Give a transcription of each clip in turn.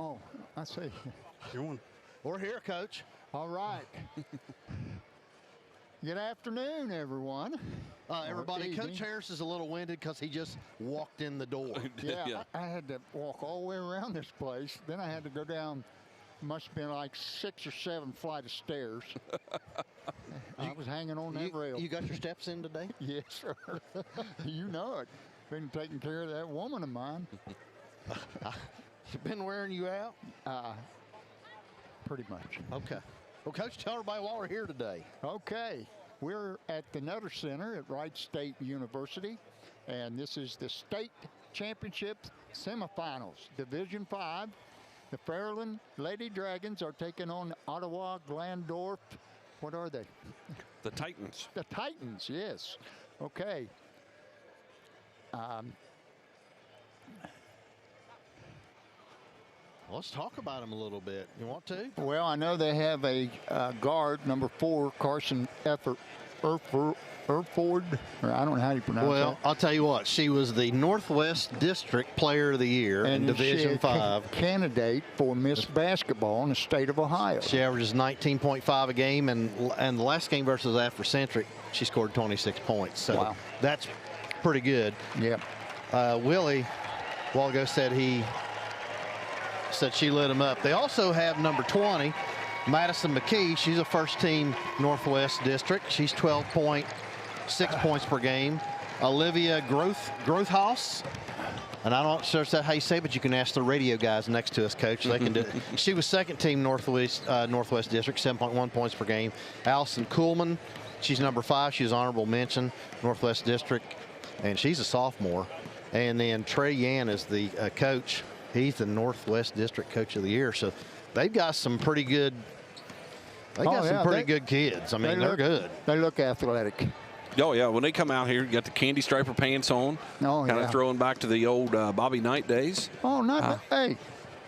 Oh, I see. We're here, Coach. All right. Good afternoon, everyone. Everybody, Coach Harris is a little winded because he just walked in the door. Yeah, I had to walk all the way around this place. Then I had to go down, must have been like 6 or 7 flight of stairs. I was hanging on that rail. You got your steps in today? Yes, sir. You know it. Been taking care of that woman of mine. Been wearing you out? Pretty much. Okay. Well, Coach, tell everybody why we're here today. Okay. We're at the Nutter Center at Wright State University, and this is the state championship semifinals, Division 5. The Fairland Lady Dragons are taking on Ottawa-Glandorf. What are they? The Titans. The Titans, yes. Okay. Let's talk about them a little bit. You want to? Well, I know they have a guard, number 4, Carson Erford, or I don't know how you pronounce that. Well, I'll tell you what. She was the Northwest District Player of the Year in Division 5. Candidate for Miss Basketball in the state of Ohio. She averages 19.5 a game, and the last game versus Afrocentric, she scored 26 points. So wow. That's pretty good. Yeah. Willie, a while ago, said she lit him up. They also have number 20, Madison McKee. She's a first-team Northwest District. She's 12.6 points per game. Olivia Grothhaus, and I'm not sure if that's how you say it, but you can ask the radio guys next to us, Coach. They can do it. She was second-team Northwest District, 7.1 points per game. Allison Kuhlman, she's number 5. She was honorable mention, Northwest District, and she's a sophomore. And then Trey Yan is the coach. He's the Northwest District Coach of the Year. So they've got some pretty good. Good kids. I mean, they're good. They look athletic. Oh, yeah. When they come out here, you got the candy striper pants on. Oh, kind of throwing back to the old Bobby Knight days. Oh, hey.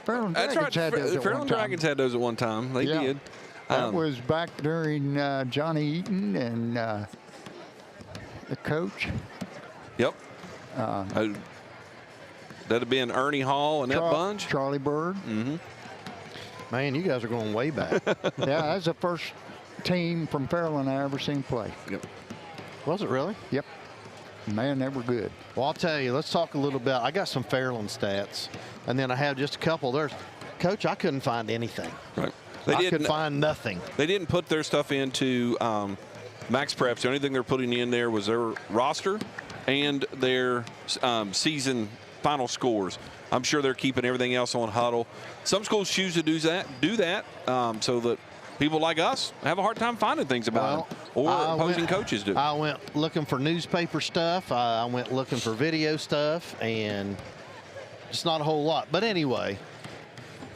Fairland Dragons had those at one time. Dragons had those at one time. They did. That was back during Johnny Eaton and the coach. Yep. That'd have been Ernie Hall and that bunch. Charlie Bird. Mm-hmm. Man, you guys are going way back. Yeah, that's the first team from Fairland I ever seen play. Yep. Was it really? Yep. Man, they were good. Well, I'll tell you, let's talk a little bit. I got some Fairland stats, and then I have just a couple. Coach, I couldn't find anything. Right. I could find nothing. They didn't put their stuff into Max Preps. The only thing they're putting in there was their roster and their season final scores. I'm sure they're keeping everything else on Huddle. Some schools choose to do that so that people like us have a hard time finding things about them, or opposing coaches do. I went looking for newspaper stuff. I went looking for video stuff, and just not a whole lot. But anyway,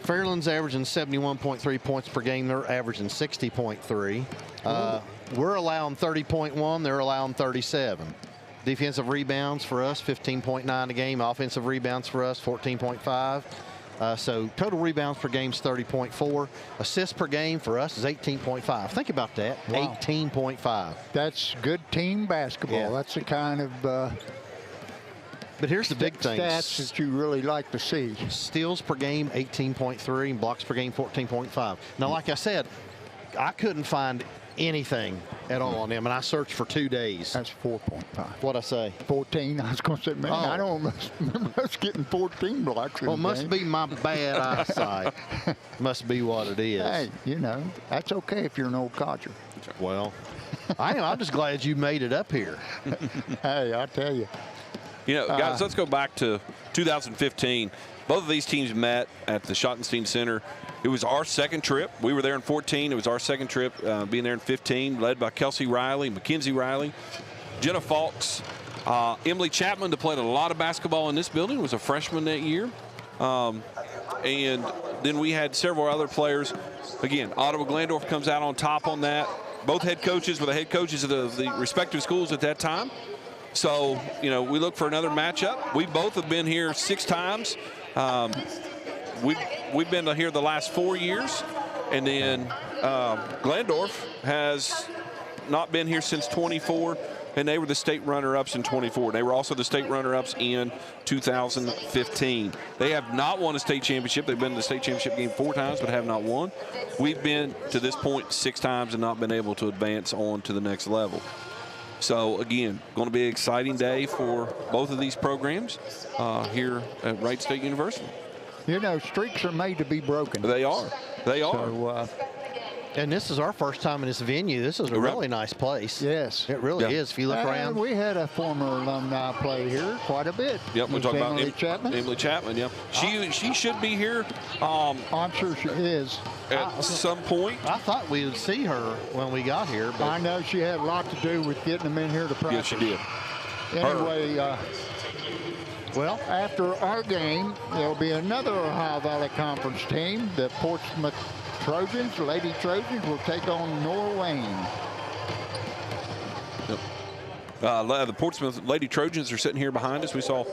Fairland's averaging 71.3 points per game. They're averaging 60.3. We're allowing 30.1. They're allowing 37. Defensive rebounds for us, 15.9 a game. Offensive rebounds for us, 14.5. So total rebounds per game is 30.4. Assists per game for us is 18.5. Think about that, wow. 18.5. That's good team basketball. Yeah. That's the kind of but here's the big thing. Stats that you really like to see. Steals per game, 18.3, and blocks per game, 14.5. Now, like I said, I couldn't find anything at all on them, and I searched for 2 days. That's 4.5. What'd I say? 14. I was going to say, man, I don't remember us getting 14 blocks. Well, it must be my bad eyesight. Must be what it is. Hey, that's okay if you're an old codger. Well, I'm just glad you made it up here. Hey, I tell you. Guys, let's go back to 2015. Both of these teams met at the Schottenstein Center. It was our second trip. We were there in 14. It was our second trip being there in 15, led by Kelsey Riley, Mackenzie Riley, Jenna Falks, Emily Chapman, that played a lot of basketball in this building, was a freshman that year. And then we had several other players. Again, Ottawa-Glandorf comes out on top on that. Both head coaches were the head coaches of the respective schools at that time. So, we look for another matchup. We both have been here 6 times. We've been here the last 4 years, and then Glandorf has not been here since 24. and they were the state runner-ups in 24. They were also the state runner-ups in 2015. They have not won a state championship. They've been to the state championship game 4 times, but have not won. We've been to this point 6 times and not been able to advance on to the next level. So, again, going to be an exciting day for both of these programs here at Wright State University. You know, streaks are made to be broken. They are. They are. So, and this is our first time in this venue. This is a really nice place. Yes. It really is. If you look around. We had a former alumni play here quite a bit. Yep, we're talking about Chapman. Emily Chapman, yeah. She should be here. I'm sure she is. At some point. I thought we would see her when we got here. But I know she had a lot to do with getting them in here to practice. Yes, she did. Anyway, well, after our game, there'll be another Ohio Valley Conference team. The Portsmouth Trojans, Lady Trojans, will take on Norwayne. Yep. The Portsmouth Lady Trojans are sitting here behind us. We spoke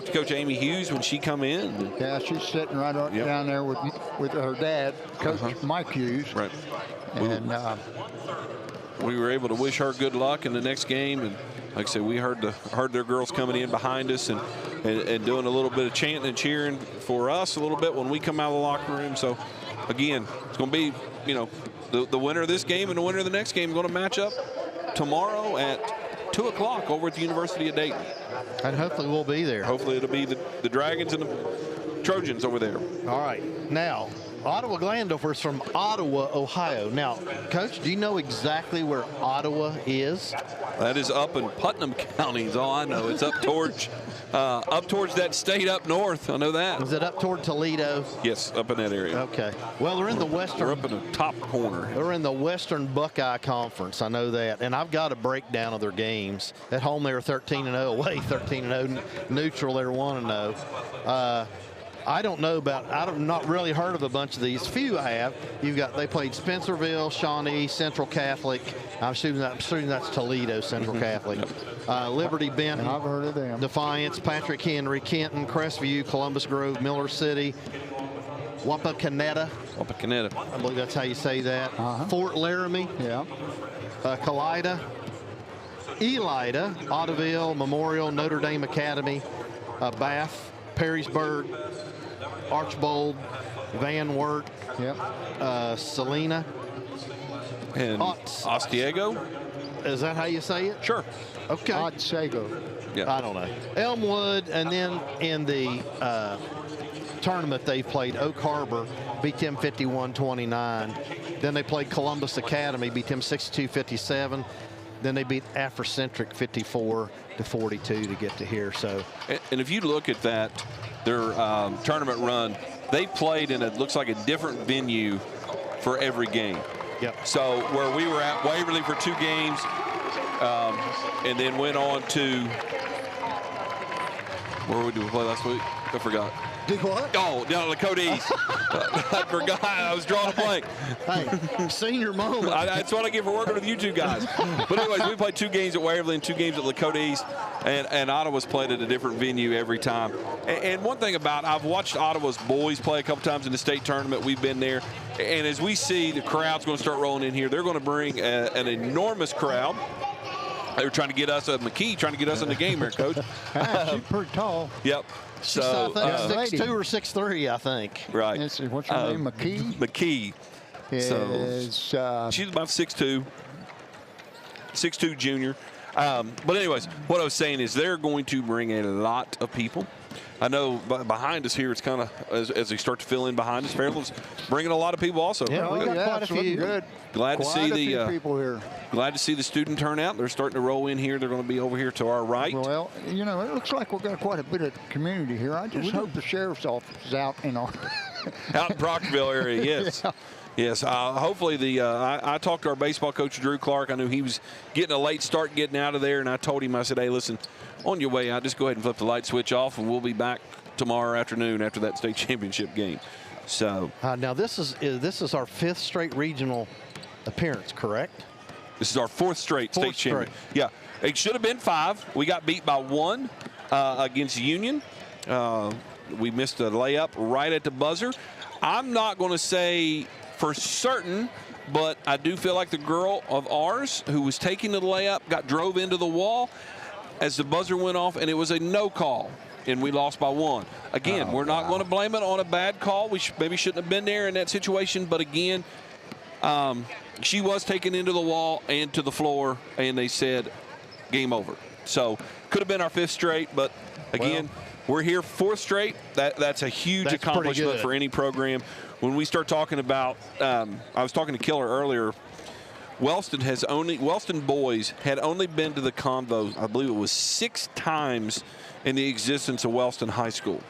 to Coach Amy Hughes when she come in. Yeah, she's sitting right down there with her dad, Coach Mike Hughes. Right. And we were able to wish her good luck in the next game, and like I said, we heard their girls coming in behind us and doing a little bit of chanting and cheering for us a little bit when we come out of the locker room. So, again, it's going to be, you know, the winner of this game and the winner of the next game are going to match up tomorrow at 2 o'clock over at the University of Dayton. And hopefully we'll be there. Hopefully it'll be the Dragons and the Trojans over there. All right. Now, Ottawa-Glandorf is from Ottawa, Ohio. Now, Coach, do you know exactly where Ottawa is? That is up in Putnam County is all I know. It's up towards that state up north. I know that. Is it up toward Toledo? Yes, up in that area. Okay. Well, they're in the western. They're up in the top corner. They're in the Western Buckeye Conference. I know that. And I've got a breakdown of their games. At home, they were 13-0. Away, 13-0. Neutral, they were 1-0. I don't know about. I've not really heard of a bunch of these. Few I have. They played Spencerville, Shawnee, Central Catholic. I'm assuming that's Toledo Central Catholic. Liberty Benton. I've heard of them. Defiance, Patrick Henry, Kenton, Crestview, Columbus Grove, Miller City, Wapakoneta. I believe that's how you say that. Fort Laramie. Yeah. Kalida, Elida, Ottaville, Memorial, Notre Dame Academy, Bath, Perrysburg, Archbold, Van Wert, Salina, and Ostiego. Is that how you say it? Sure. Okay. Otsego. Yeah. I don't know. Elmwood, and then in the tournament they played Oak Harbor, beat them 51-29. Then they played Columbus Academy, beat them 62-57. Then they beat Afrocentric 54-42 to get to here. So, and if you look at that, their tournament run, they played in it looks like a different venue for every game. Yep. So where we were at Waverly for 2 games, and then went on to where did we play last week? I forgot. Did what? Oh, down the Code East. I forgot. I was drawing a blank. Hey, senior moment. That's what I get for working with you two guys. But anyways, we played 2 games at Waverly and 2 games at Lakota East, and Ottawa's played at a different venue every time. And one thing about, I've watched Ottawa's boys play a couple times in the state tournament. We've been there. And as we see the crowd's going to start rolling in here, they're going to bring an enormous crowd. They were trying to get us at McKee, trying to get us in the game here, Coach. She's pretty tall. Yep. So, I think 6'2" or 6'3", I think. Right. What's her name? McKee? McKee. She's about 6'2", 6'2" junior. But anyways, what I was saying is they're going to bring a lot of people. I know behind us here, it's kind of, as they start to fill in behind us, Fairland's bringing a lot of people also. Yeah, we got quite a few. Good. Glad to see the people here. Glad to see the student turnout. They're starting to roll in here. They're going to be over here to our right. Well, you know, it looks like we've got quite a bit of community here. I just hope the sheriff's office is out in our out in Proctorville area. Yes. Yeah. Yes, hopefully I talked to our baseball coach, Drew Clark. I knew he was getting a late start getting out of there, and I told him, I said, hey, listen, on your way out, just go ahead and flip the light switch off, and we'll be back tomorrow afternoon after that state championship game. So now this is our 5th straight regional appearance, correct? This is our 4th straight state championship. Yeah, it should have been 5. We got beat by 1 against Union. We missed a layup right at the buzzer. I'm not going to say for certain but I do feel like the girl of ours who was taking the layup drove into the wall as the buzzer went off, and it was a no call, and we lost by 1. Again, we're not going to blame it on a bad call. We maybe shouldn't have been there in that situation, but again, she was taken into the wall and to the floor, and they said game over. So could have been our 5th straight, but again, we're here 4th straight. That's a huge accomplishment for any program. When we start talking about, I was talking to Killer earlier, Wellston boys had only been to the Convo, I believe it was 6 times in the existence of Wellston High School.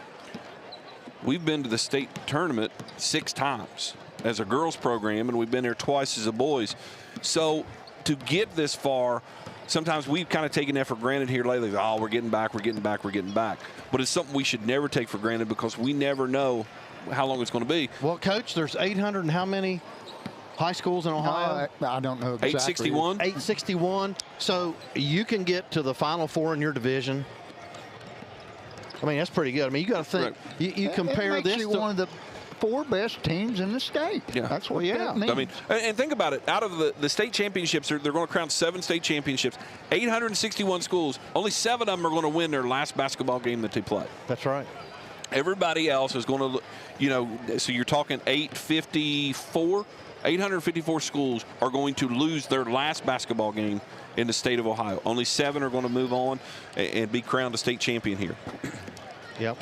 We've been to the state tournament 6 times as a girls program, and we've been there twice as a boys. So to get this far, sometimes we've kind of taken that for granted here lately. Oh, we're getting back. But it's something we should never take for granted because we never know how long it's going to be. Well, Coach, there's 800 and how many high schools in Ohio? I don't know exactly. 861? 861. So you can get to the Final Four in your division. I mean, that's pretty good. I mean, you got to think. Right. You compare it makes this you to one of the 4 best teams in the state. Yeah. That's what that means. I mean, and think about it. Out of the state championships, they're going to crown 7 state championships. 861 schools, only 7 of them are going to win their last basketball game that they play. That's right. Everybody else is going to, so you're talking 854 schools are going to lose their last basketball game in the state of Ohio. Only 7 are going to move on and be crowned a state champion here. Yep.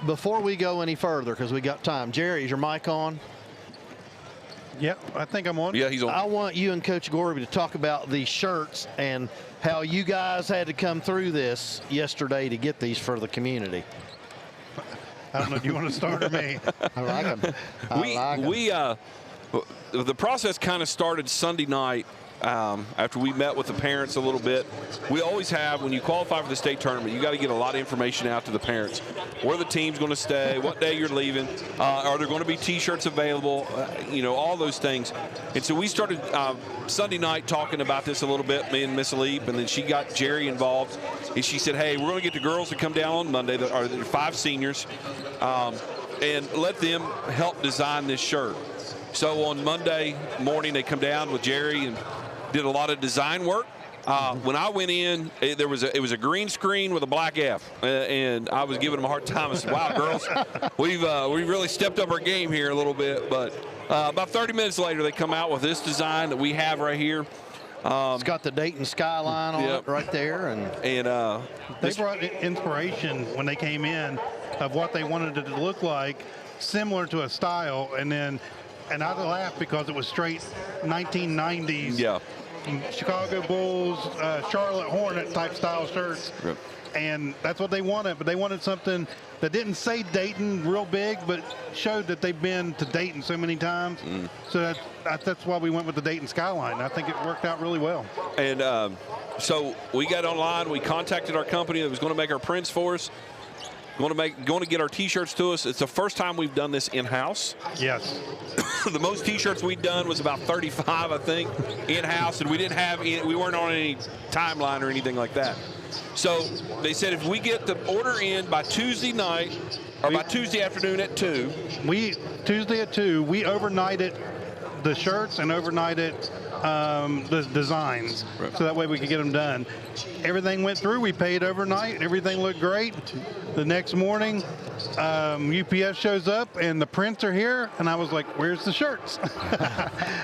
Before we go any further, because we got time, Jerry, is your mic on? Yep, I think I'm on. Yeah, he's on. I want you and Coach Gorby to talk about these shirts and how you guys had to come through this yesterday to get these for the community. I don't know if you want to start or me. I like them. The process kind of started Sunday night after we met with the parents a little bit. We always have, when you qualify for the state tournament, you got to get a lot of information out to the parents. Where the team's going to stay, what day you're leaving, are there going to be T-shirts available, all those things. And so we started Sunday night talking about this a little bit, me and Miss Leap, and then she got Jerry involved. And she said, hey, we're going to get the girls to come down on Monday, there are 5 seniors, and let them help design this shirt. So on Monday morning, they come down with Jerry and did a lot of design work. When I went in, it was a green screen with a black F, and I was giving them a hard time. I said, wow, girls, we've really stepped up our game here a little bit. But about 30 minutes later, they come out with this design that we have right here. It's got the Dayton skyline on it right there. And they brought inspiration when they came in of what they wanted it to look like, similar to a style. And I laughed because it was straight 1990s. Yeah. Chicago Bulls, Charlotte Hornet type style shirts. Yep. And that's what they wanted, but they wanted something that didn't say Dayton real big, but showed that they've been to Dayton so many times. So that's why we went with the Dayton skyline. I think it worked out really well. And so we got online, we contacted our company that was going to make our prints for us. Going to get our T-shirts to us. It's the first time we've done this in-house. Yes. The most T-shirts we'd done was about 35, I think, in-house, and we weren't on any timeline or anything like that. So they said if we get the order in by Tuesday night or by Tuesday afternoon at 2. Tuesday at 2, we overnighted the shirts and overnighted the designs, right, so that way we could get them done. Everything went through. We paid overnight. Everything looked great. The next morning, UPS shows up and the prints are here, and I was like, where's the shirts?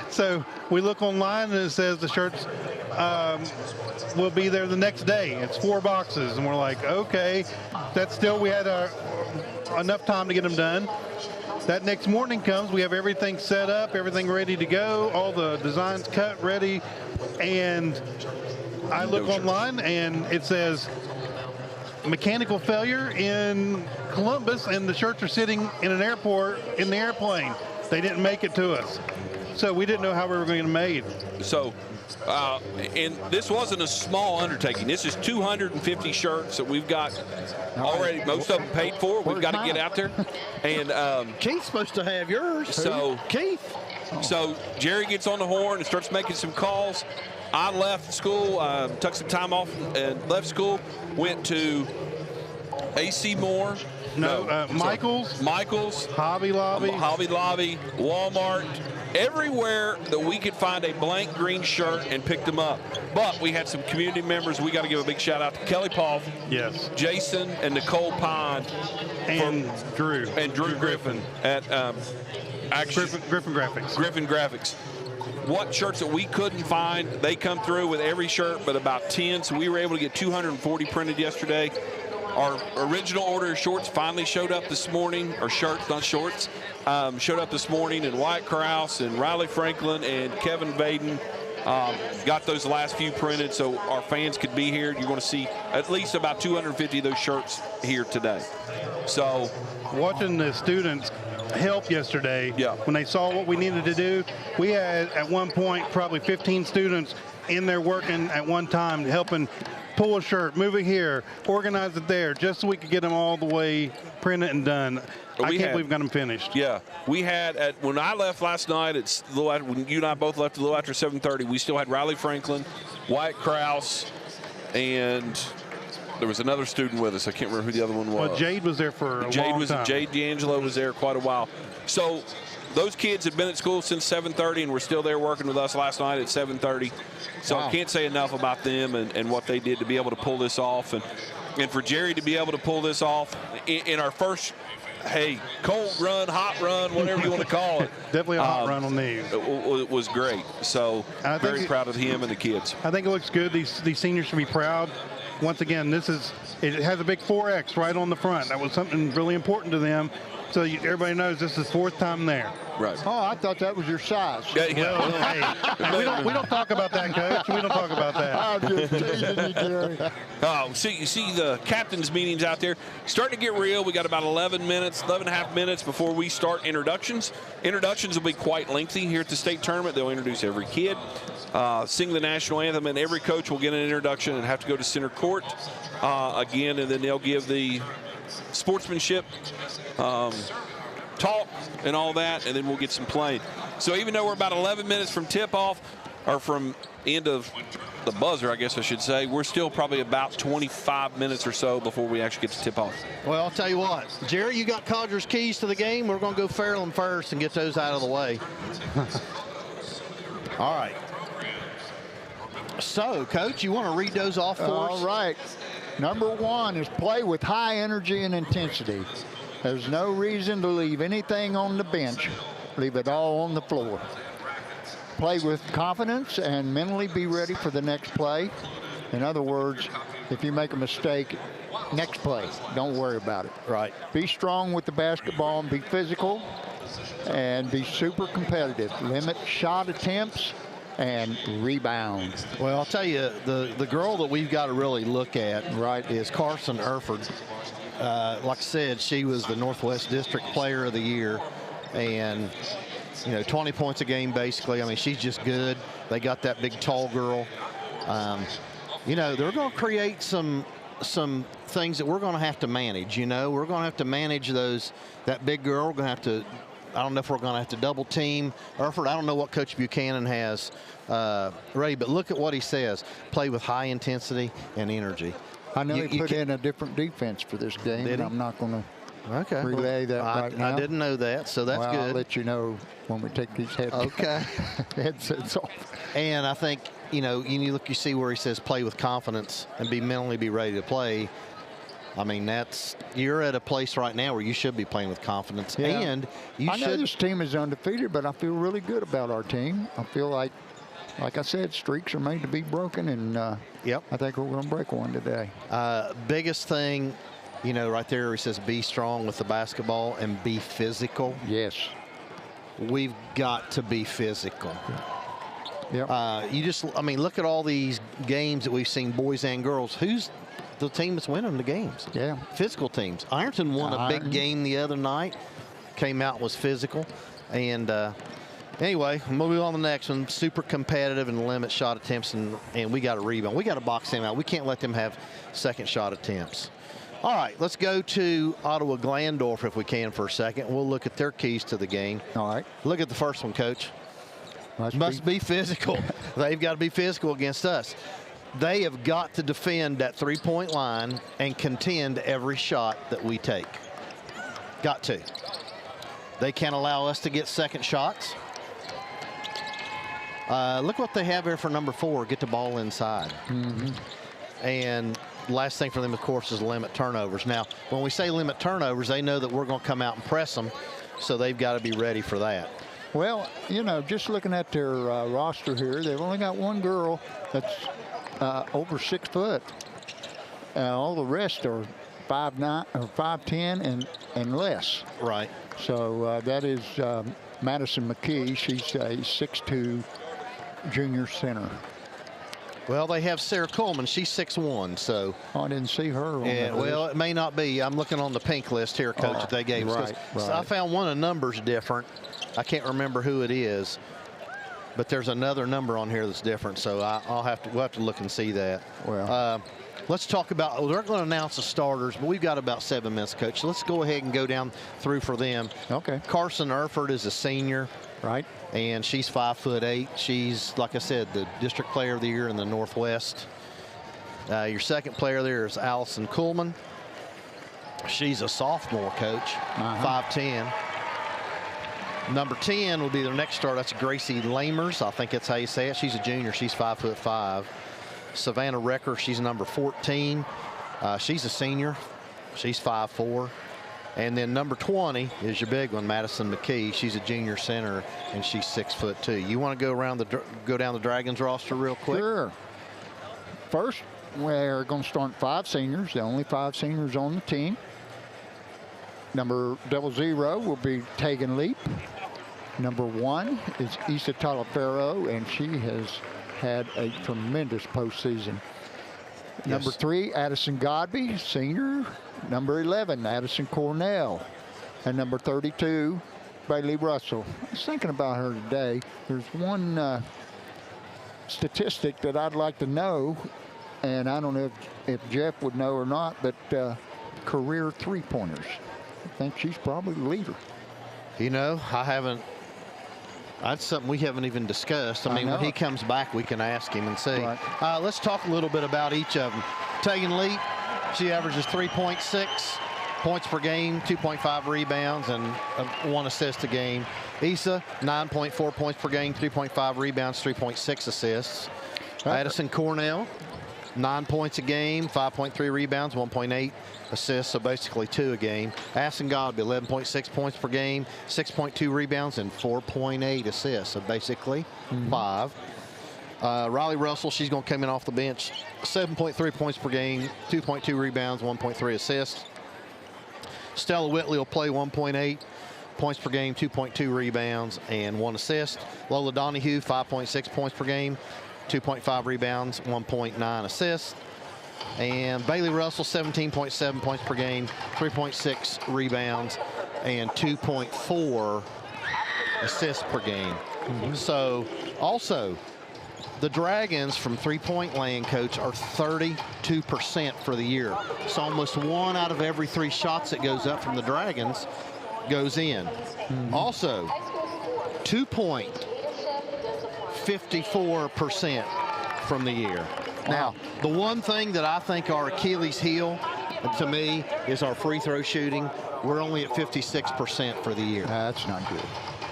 So we look online and it says the shirts will be there the next day. It's 4 boxes, and we're like, okay. We had enough time to get them done. That next morning comes, we have everything set up, everything ready to go, all the designs cut, ready, and I look online and it says mechanical failure in Columbus, and the shirts are sitting in an airport in the airplane. They didn't make it to us. So we didn't know how we were going to get them made. So, and this wasn't a small undertaking. This is 250 shirts that we've got already, most of them paid for. We've got to get out there. And Keith's supposed to have yours. So Keith. So Jerry gets on the horn and starts making some calls. I left school, took some time off and left school, went to A.C. Moore No. Michael's, Hobby Lobby, Walmart, everywhere that we could find a blank green shirt and pick them up. But we had some community members. We got to give a big shout out to Kelly Paul, yes, Jason, and Nicole Pine, and Drew Griffin at Griffin Graphics. Griffin Graphics. What shirts that we couldn't find, they come through with every shirt but about 10. So we were able to get 240 printed yesterday. Our original order of shorts finally showed up this morning, or shirts, not shorts, showed up this morning, and Wyatt Krause and Riley Franklin and Kevin Vaden got those last few printed so our fans could be here. You're going to see at least about 250 of those shirts here today. So watching the students help yesterday, when they saw what we needed to do, we had at one point probably 15 students in there working at one time, helping pull a shirt, move it here, organize it there, just so we could get them all the way printed and done. I can't believe we got them finished. Yeah, we had when I left last night, it's a little after, when you and I both left a little after 7:30. We still had Riley Franklin, Wyatt Krause, and there was another student with us. I can't remember who the other one was. Well, Jade was there for a long time. Jade D'Angelo was there quite a while. So those kids had been at school since 7:30 and were still there working with us last night at 7:30. So I can't say enough about them and what they did to be able to pull this off. And for Jerry to be able to pull this off in our first, cold run, hot run, whatever you want to call it. Definitely a hot run on these. It was great. So very proud of him and the kids. I think it looks good. These seniors should be proud. Once again, it has a big 4X right on the front. That was something really important to them. So everybody knows this is fourth time there. Right. Oh, I thought that was your size. Well, hey, we don't talk about that, Coach. We don't talk about that. I'm just teasing you, Jerry. So you see the captain's meetings out there starting to get real. We got about 11 and a half minutes before we start introductions. Introductions will be quite lengthy here at the state tournament. They'll introduce every kid, sing the national anthem, and every coach will get an introduction and have to go to center court again, and then they'll give the sportsmanship talk and all that, and then we'll get some playing. So even though we're about 11 minutes from tip-off, or from end of the buzzer, I guess I should say, we're still probably about 25 minutes or so before we actually get to tip-off. Well, I'll tell you what, Jerry, you got Codgers keys to the game. We're going to go Fairland first and get those out of the way. All right. So, Coach, you want to read those off for us? All right. Number 1 is play with high energy and intensity. There's no reason to leave anything on the bench. Leave it all on the floor. Play with confidence and mentally be ready for the next play. In other words, if you make a mistake, next play, don't worry about it. Right. Be strong with the basketball and be physical and be super competitive. Limit shot attempts and rebound. Well, I'll tell you, the girl that we've got to really look at, right, is Carson Erford. Like I said, she was the Northwest District Player of the Year, and 20 points a game basically. I mean, she's just good. They got that big tall girl. They're going to create some things that we're going to have to manage. We're going to have to manage that big girl. We're going to have to. I don't know if we're going to have to double team Erford. I don't know what Coach Buchanan has ready, but look at what he says. Play with high intensity and energy. I know he put in a different defense for this game, and I'm not going to relay that right now. I didn't know that, so that's good. I'll let you know when we take these headsets off. And I think, you see where he says play with confidence and be ready to play. I mean, you're at a place right now where you should be playing with confidence. Yeah. And I know this team is undefeated, but I feel really good about our team. I feel like I said, streaks are made to be broken, and I think we're going to break one today. Biggest thing, right there, he says be strong with the basketball and be physical. Yes. We've got to be physical. Yep. Look at all these games that we've seen, boys and girls. Who's the team that's winning the games? Yeah. Physical teams. Ironton won a big game the other night. Came out, was physical. And anyway, we'll move on to the next one. Super competitive and limit shot attempts, and we got to rebound. We got to box them out. We can't let them have second shot attempts. All right, let's go to Ottawa-Glandorf if we can for a second. We'll look at their keys to the game. All right. Look at the first one, Coach. Must be physical. They've got to be physical against us. They have got to defend that three-point line and contend every shot that we take. Got to. They can't allow us to get second shots. Look what they have here for number 4, get the ball inside. And last thing for them, of course, is limit turnovers. Now, when we say limit turnovers, they know that we're going to come out and press them, so they've got to be ready for that. Well, you know, just looking at their roster here, they've only got one girl that's over 6 foot. All the rest are 5'9" or 5'10" and less. Right. So that is Madison McKee. She's a 6'2" junior center. Well, they have Sarah Coleman. She's 6'1", so. Oh, I didn't see her on Yeah, well, it may not be. I'm looking on the pink list here, Coach, that they gave us. So I found one of the numbers different. I can't remember who it is, but there's another number on here that's different, so we'll have to look and see that. Well, let's talk about, they're going to announce the starters, but we've got about 7 minutes, Coach. So let's go ahead and go down through for them. Okay. Carson Erford is a senior. Right. And she's 5'8". She's, like I said, the district player of the year in the Northwest. Your second player there is Allison Kuhlman. She's a sophomore, Coach, 5'10". Number 10 will be their next starter. That's Gracie Lamers. I think that's how you say it. She's a junior. She's 5'5". Savannah Recker, she's number 14. She's a senior. She's 5'4". And then number 20 is your big one, Madison McKee. She's a junior center, and she's 6'2". You want to go down the Dragons roster real quick? Sure. First, we're going to start 5 seniors. The only 5 seniors on the team. Number 00 will be Tegan Leap. Number 1 is Issa Talaferro, and she has had a tremendous postseason. Yes. Number 3, Addison Godby, senior. Number 11, Addison Cornell. And number 32, Bailey Russell. I was thinking about her today. There's one statistic that I'd like to know, and I don't know if Jeff would know or not, but career 3-pointers. I think she's probably the leader. You know, that's something we haven't even discussed. I mean, when he comes back, we can ask him and see. Right. Let's talk a little bit about each of them. Tegan Leap, she averages 3.6 points per game, 2.5 rebounds, and 1 assist a game. Issa, 9.4 points per game, 3.5 rebounds, 3.6 assists. Addison Cornell, 9 points a game, 5.3 rebounds, 1.8 assists, so basically 2 a game. Addison Godby, 11.6 points per game, 6.2 rebounds, and 4.8 assists, so basically 5. Riley Russell, she's going to come in off the bench, 7.3 points per game, 2.2 rebounds, 1.3 assists. Stella Whitley will play 1.8 points per game, 2.2 rebounds, and 1 assist. Lola Donahue, 5.6 points per game, 2.5 rebounds, 1.9 assists. And Bailey Russell, 17.7 points per game, 3.6 rebounds, and 2.4 assists per game. So also, the Dragons from three-point land, Coach, are 32% for the year. So almost 1 out of every 3 shots that goes up from the Dragons goes in. Also, 2-point, 54% from the year. Now, the one thing that I think our Achilles heel, to me, is our free throw shooting. We're only at 56% for the year. That's not good.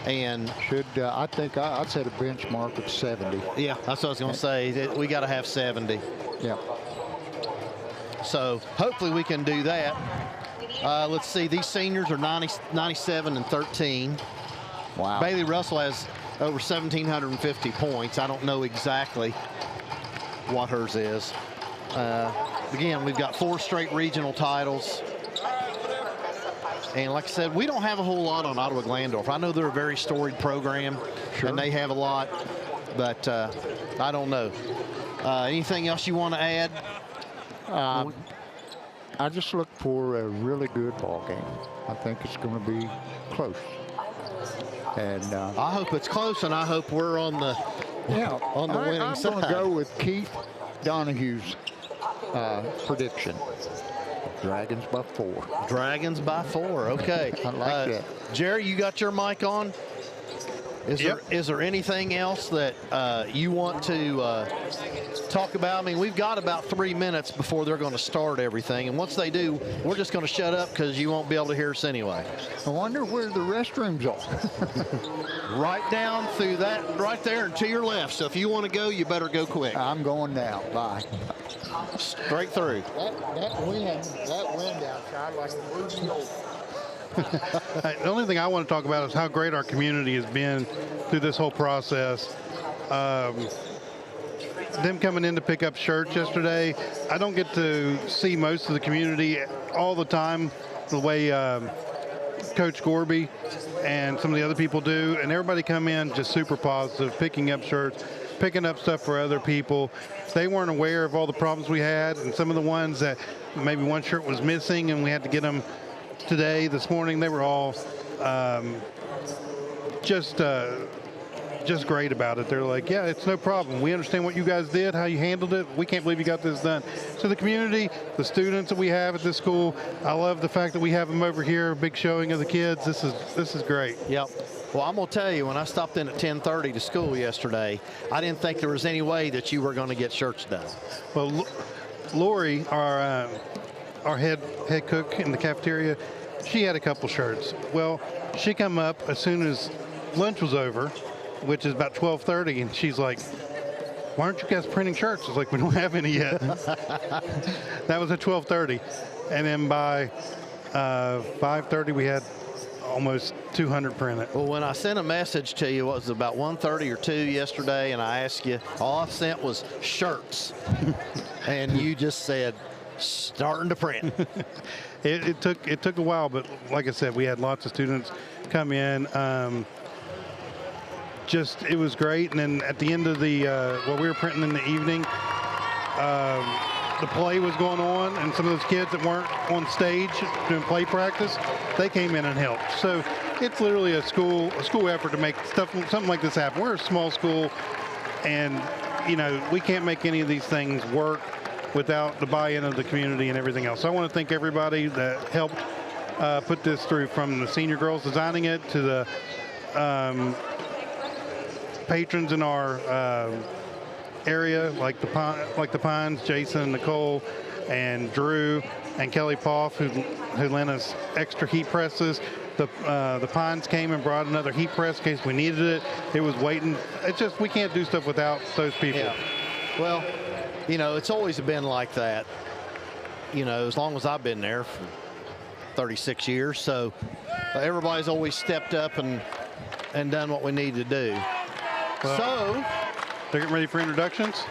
And I think I'd set a benchmark of 70. Yeah, that's what I was going to say. We got to have 70. Yeah. So hopefully we can do that. Let's see. These seniors are 97 and 13. Wow. Bailey Russell has over 1,750 points. I don't know exactly what hers is. Again, we've got 4 straight regional titles. And like I said, we don't have a whole lot on Ottawa-Glandorf. I know they're a very storied program, and they have a lot, but I don't know. Anything else you want to add? I just look for a really good ball game. I think it's going to be close. And I hope it's close, and I hope we're on the winning side. I'm going to go with Keith Donahue's prediction. Dragons by 4. Dragons by 4. Okay. I like that. Jerry, you got your mic on? Is there anything else that you want to talk about? I mean, we've got about 3 minutes before they're going to start everything, and once they do, we're just going to shut up because you won't be able to hear us anyway. I wonder where the restrooms are. Right down through that, right there and to your left. So if you want to go, you better go quick. I'm going now. Bye. Straight through. That wind outside like a bruising old. The only thing I want to talk about is how great our community has been through this whole process. Them coming in to pick up shirts yesterday, I don't get to see most of the community all the time the way Coach Gorby and some of the other people do, and everybody come in just super positive, picking up shirts, picking up stuff for other people. They weren't aware of all the problems we had, and some of the ones that maybe one shirt was missing and we had to get them today, this morning, they were all just great about it. They're like, yeah, it's no problem. We understand what you guys did, how you handled it. We can't believe you got this done. So the community, the students that we have at this school, I love the fact that we have them over here, a big showing of the kids. This is great. Yep. Well, I'm going to tell you, when I stopped in at 10:30 to school yesterday, I didn't think there was any way that you were going to get shirts done. Well, Lori, our head cook in the cafeteria, she had a couple shirts. Well, she come up as soon as lunch was over, which is about 12:30, and she's like, why aren't you guys printing shirts? It's like, we don't have any yet. That was at 12:30. And then by 5:30, we had almost 200 printed. Well, when I sent a message to you, what was it, about 1:30 or 2 yesterday, and I asked you, all I sent was shirts. And you just said, starting to print. It took a while, but like I said, we had lots of students come in. It was great. And then at the end of the what we were printing in the evening, the play was going on, and some of those kids that weren't on stage doing play practice, they came in and helped. So it's literally a school effort to make something like this happen. We're a small school, and we can't make any of these things work without the buy-in of the community and everything else. So I want to thank everybody that helped put this through, from the senior girls designing it to the patrons in our area, like the Pines, Jason, Nicole, and Drew, and Kelly Poff, who lent us extra heat presses. The Pines came and brought another heat press in case we needed it. It was waiting. It's just, we can't do stuff without those people. Yeah. Well, it's always been like that, as long as I've been there for 36 years. So everybody's always stepped up and done what we need to do. Well, so they're getting ready for introductions?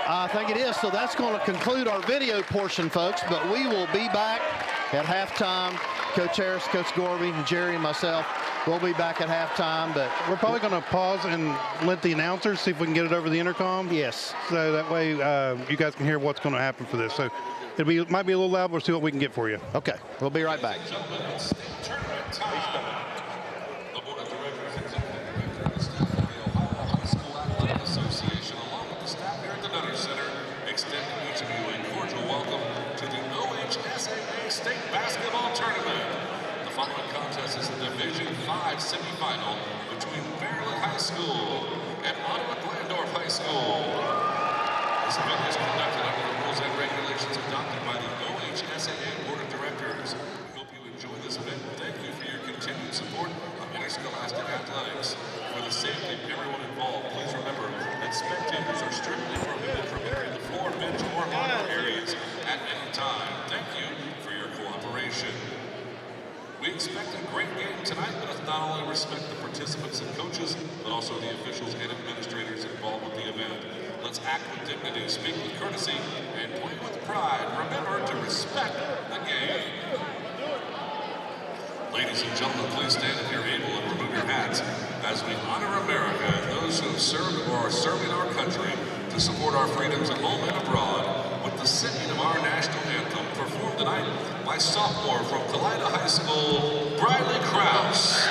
I think it is. So that's going to conclude our video portion, folks. But we will be back at halftime. Coach Harris, Coach Gorby, and Jerry and myself will be back at halftime. But we're probably going to pause and let the announcers see if we can get it over the intercom. Yes. So that way you guys can hear what's going to happen for this. So it might be a little loud. We'll see what we can get for you. Okay. We'll be right back. State basketball tournament. The following contest is the Division 5 semifinal between Fairland High School and Ottawa-Glandorf High School. This event is conducted under the rules and regulations adopted by the OHSAA Board of Directors. We hope you enjoy this event. Thank you for your continued support of interscholastic athletics. For the safety of everyone involved, please remember that spectators are strictly prohibited from entering the floor, bench, or locker areas at any time. Thank you for your cooperation. We expect a great game tonight, but let's not only respect the participants and coaches, but also the officials and administrators involved with the event. Let's act with dignity, speak with courtesy, and play with pride. Remember to respect the game. Ladies and gentlemen, please stand if you're able and remove your hats as we honor America and those who have served or are serving our country to support our freedoms at home and abroad with the singing of our national anthem performed tonight by sophomore from Kalida High School, Briley Krause.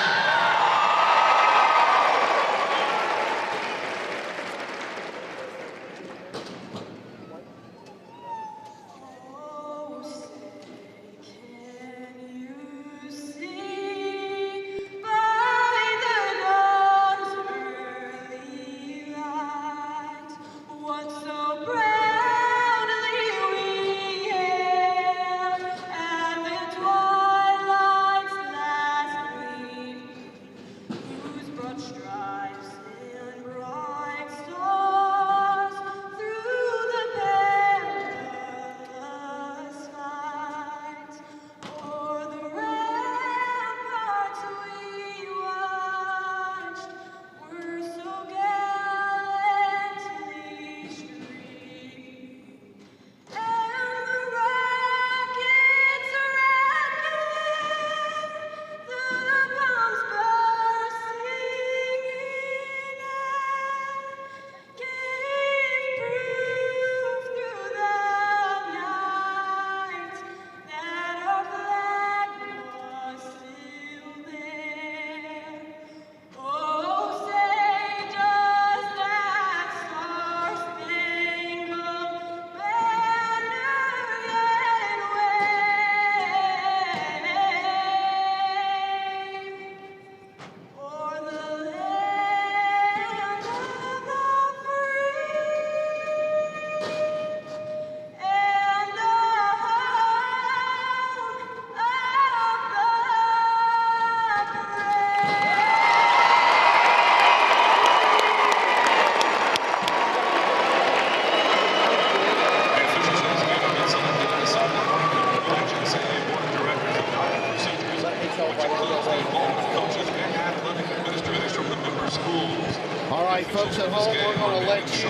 right, folks at home, we're going to let you.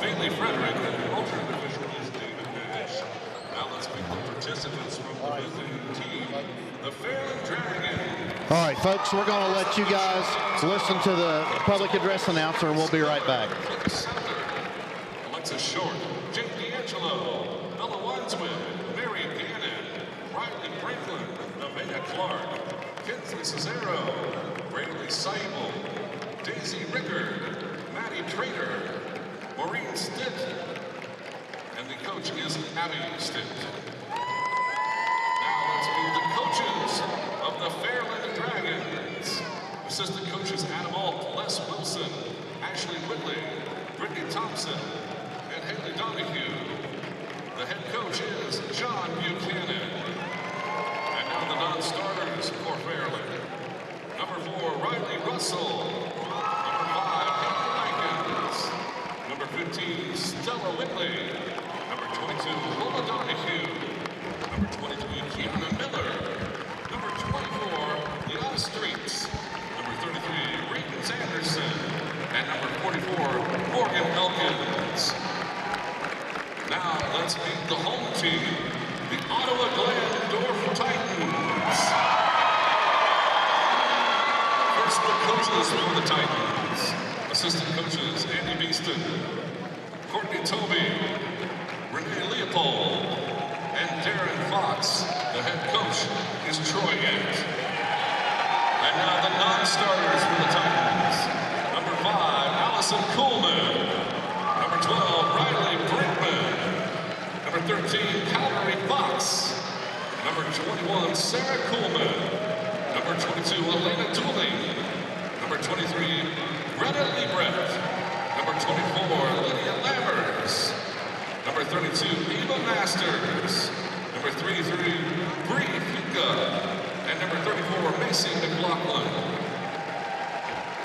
Bailey Frederick, and alternate official is David Nash. Now let's meet the participants from the visiting team, the Fairland Dragons. All right, folks, we're going to let you guys listen to the public address announcer, and we'll be right back. Alexa Short, Jake D'Angelo, Bella Winsman, Mary Gannon, Riley Franklin, Nevaeh Clark, Kinsley Cesaro, Braylee Seibel, Daisy Rickard, Maddie Trader, Maureen Stitt, and the coach is Abby Stitt. Now let's meet the coaches of the Fairland Dragons. Assistant coaches Adam Alt, Les Wilson, Ashley Whitley, Brittany Thompson, and Haley Donahue. The head coach is John Buchanan. And now the non-starters for Fairland. Number 4, Riley Russell. Number 5, Haley Likens. Number 15, Stella Whitley. Number 22, Lola Donahue. Number 23, Kiana Miller. Number 24, Liana Streets. Number 33, Ravens Anderson. And number 44, Morgan Elkins. Now let's meet the home team, the Ottawa-Glandorf Titans. First, the coaches for the Titans. Assistant coaches, Andy Beeston, Courtney Toby, Renee Leopold, and Darren Fox. The head coach is Troy Yant. And now the non-starters for the Titans. Number 5, Allison Coleman. Number 12, Riley Brinkman. Number 13, Calvary Fox. Number 21, Sarah Coleman. Number 22, Elena Dooley. Number 23, Greta Liebrecht. Number 24, Lydia Lammers. Number 32, Eva Masters. Number 33, Bree Fika. And number 34, Macy McLaughlin.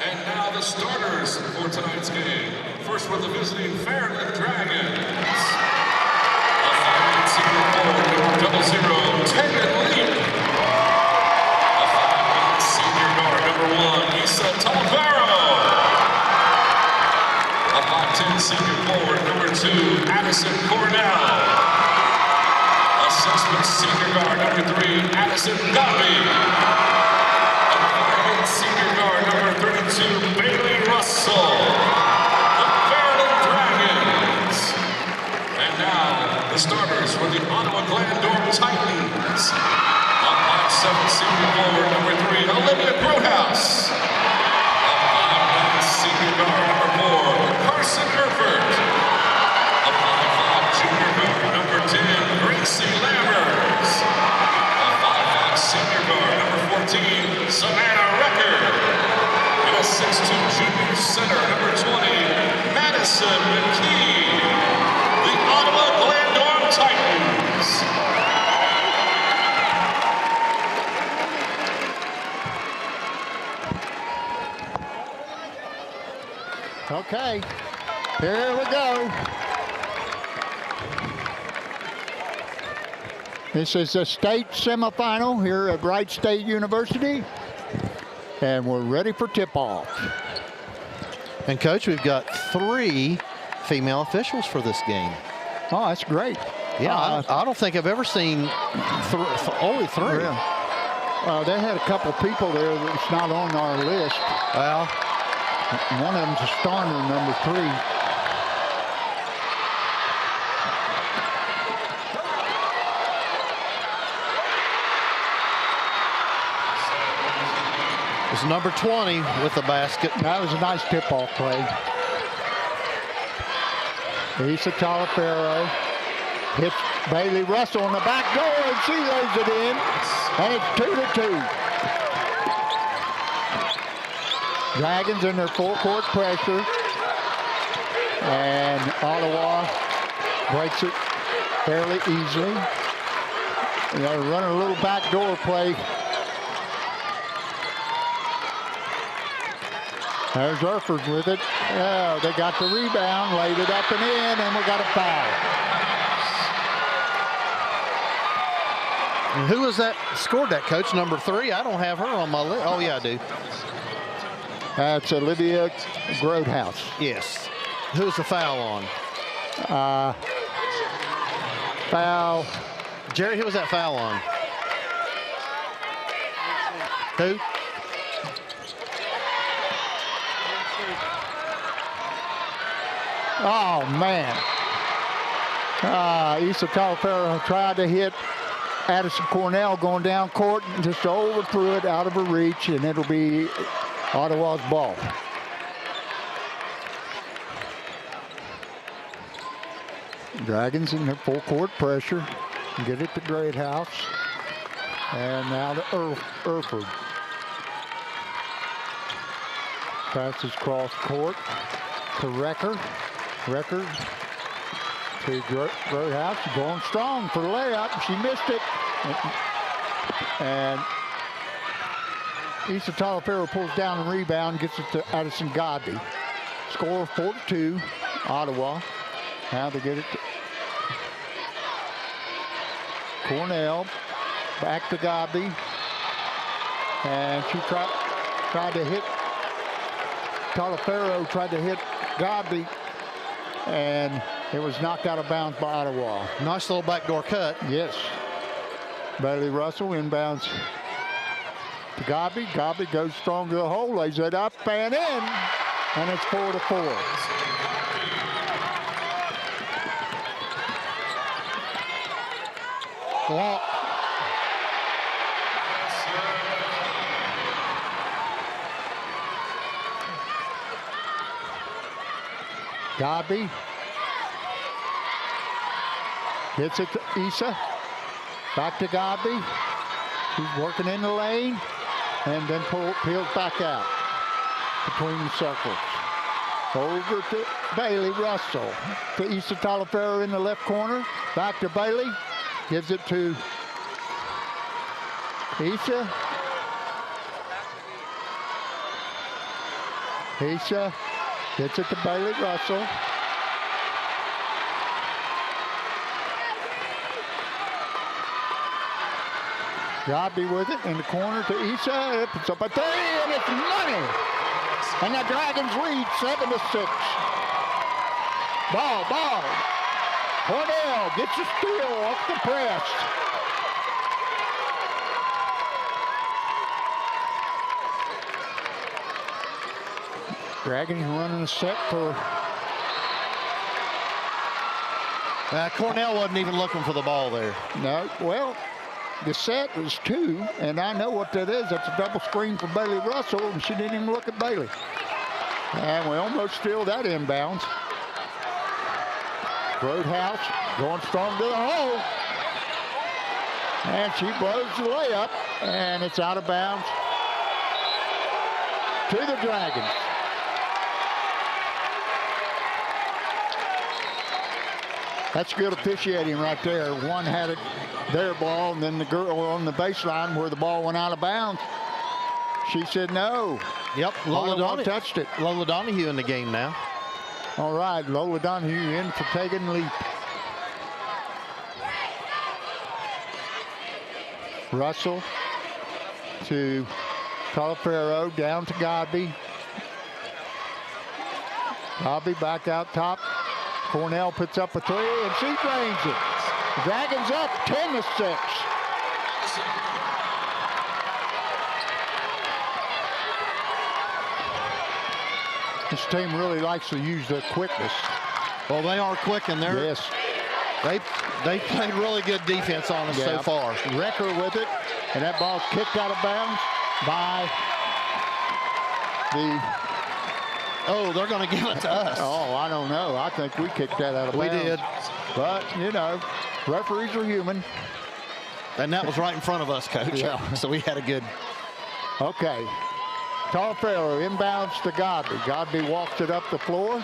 And now the starters for tonight's game. First with the visiting Fairland Dragons. A 5'8" senior forward, number 00, Tegan Leap. A 5'9" senior guard, number 1, Issa Talavero. A 5'10" senior forward, number 2, Addison Cornell. A 6' senior guard, number 3, Addison Gobby. A 5'8" senior guard, number 32, Bailey Russell. The Fairland Dragons. And now, the starters for the Ottawa-Glandorf Titans. A 5'7" senior forward, number 3, Olivia Groothouse. A 5'9" senior guard, number 4, Carson Erfurt. A 5'5" junior guard, number 10, Gracie Lammers. A 5'5" senior guard, number 14, Savannah Record. And a 6'2" junior center, number 20, Madison McKee. The Ottawa-Glandorf Titans. Okay, here we go. This is the state semifinal here at Wright State University, and we're ready for tip-off. And Coach, we've got 3 female officials for this game. Oh, that's great. Yeah, I don't think I've ever seen only 3. Yeah. They had a couple people there that's not on our list. Well, one of them's a starter, number 3. it's number 20 with the basket. That was a nice tip-off play. Lisa Talafero hits Bailey Russell on the back door, and she lays it in, and it's 2-2. Dragons in their full court pressure, and Ottawa breaks it fairly easily. They're running a little backdoor play. There's Erford with it. Oh, they got the rebound, laid it up and in, and we got a foul. And who was that scored that, Coach? Number 3? I don't have her on my list. Oh, yeah, I do. That's Olivia Grodehouse. Yes. Who's the foul on? Foul. Jerry, who was that foul on? Who? Oh, man. Issa Talafero tried to hit Addison Cornell going down court and just overthrew it out of her reach, and it'll be Ottawa's ball. Dragons in their full court pressure. Get it to Greathouse. And now to Erford. Passes cross court to Recker. Recker to Greathouse. Going strong for the layup. She missed it. And Issa Talafero pulls down the rebound, gets it to Addison Godby. Score 4-2, Ottawa. Now they get it to Cornell. Back to Godby. And she tried to hit, Talafero tried to hit Godby, and it was knocked out of bounds by Ottawa. Nice little backdoor cut. Yes. Bailey Russell inbounds to Godby. Godby goes strong to the hole, lays it up and in, and it's 4-4. Walk. Godby hits it to Issa. Back to Godby. She's working in the lane and then peels back out between the circles. Over to Bailey Russell. To Issa Talafero in the left corner. Back to Bailey. Gives it to Issa. Issa gets it to Bailey Russell. Godby with it in the corner to Issa. It's up a 3 and it's money. And the Dragons lead 7-6. Ball. Cornell gets a steal off the press. Dragons running a set for... Cornell wasn't even looking for the ball there. No, well, the set was 2, and I know what that is. That's a double screen for Bailey Russell, and she didn't even look at Bailey. And we almost steal that inbounds. Roadhouse going strong to the hole. And she blows the layup, and it's out of bounds to the Dragons. That's good officiating right there. One had it their ball, and then the girl on the baseline where the ball went out of bounds She said no. Yep, Lola Ottawa touched it. Lola Donahue in the game now. All right, Lola Donahue in for taking leap. Russell to Talafero, down to Godby. Godby back out top. Cornell puts up a three, and she drains it. Dragons up 10-6. This team really likes to use their quickness. Well, they are quick, and Yes. they played really good defense on us so far. Wrecker with it, and that ball's kicked out of bounds by the... Oh, they're going to give it to us. Oh, I don't know. I think we kicked that out of bounds. We did. But, you know, referees are human. And that was right in front of us, Coach. Yeah. So we had a good... Okay. Talafero inbounds to Godby. Godby walks it up the floor.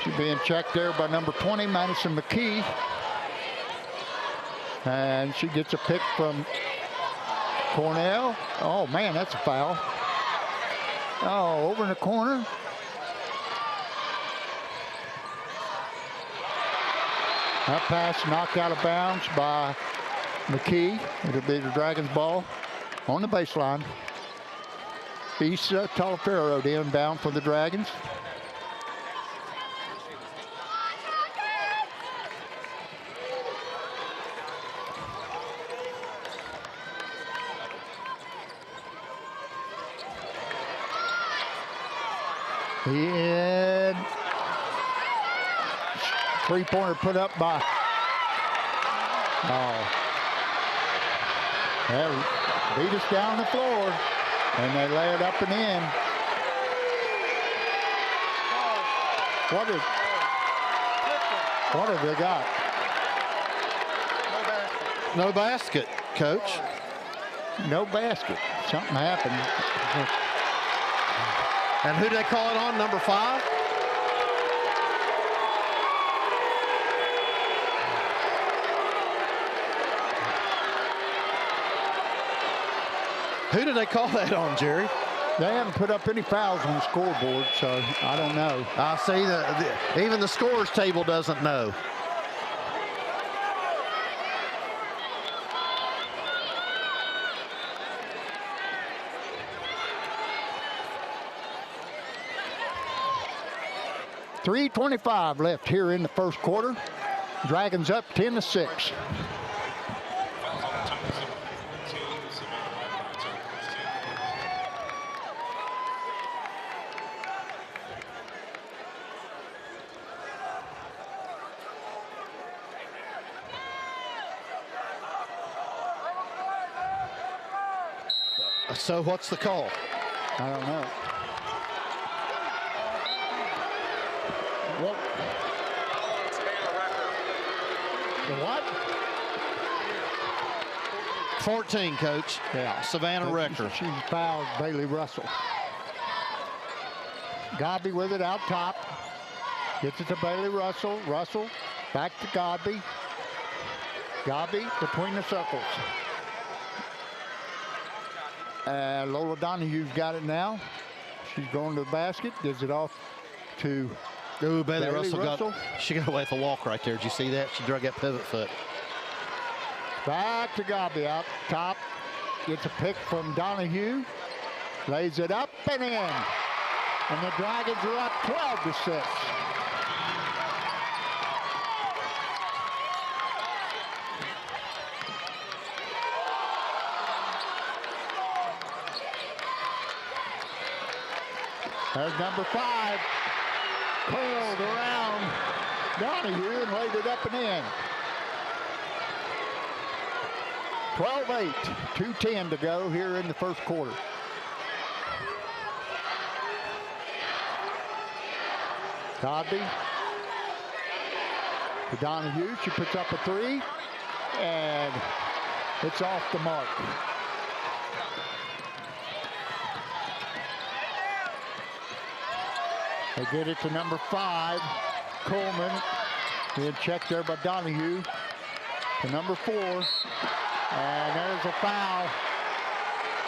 She's being checked there by number 20, Madison McKee. And she gets a pick from Cornell. Oh, man, that's a foul. Oh, over in the corner. That pass knocked out of bounds by McKee. It'll be the Dragons' ball on the baseline. Issa Talafero the inbound for the Dragons. And three-pointer put up by, they beat us down the floor, and they lay it up and in. What have they got? No basket, Coach. No basket. Something happened. And who did they call it on, number 5? Who did they call that on, Jerry? They haven't put up any fouls on the scoreboard, so I don't know. I see even the scorers table doesn't know. .325 left here in the first quarter. Dragons up 10-6. So what's the call? I don't know. Well, the what? 14, Coach. Yeah. Savannah Wrecker. She's fouled Bailey Russell. Godby with it out top. Gets it to Bailey Russell. Russell back to Godby. Godby between the circles. And Lola Donahue's got it now. She's going to the basket. Gives it off to Ooh, Bailey Russell. She got away with a walk right there. Did you see that? She drug that pivot foot. Back to Godby out top. Gets a pick from Donahue. Lays it up and in. And the Dragons are up 12-6. There's number 5. Curled around Donahue and laid it up and in. 12-8, 2:10 to go here in the first quarter. Godby to Donahue. She puts up a 3, and it's off the mark. They get it to number 5, Coleman. Being checked there by Donahue. To number 4. And there's a foul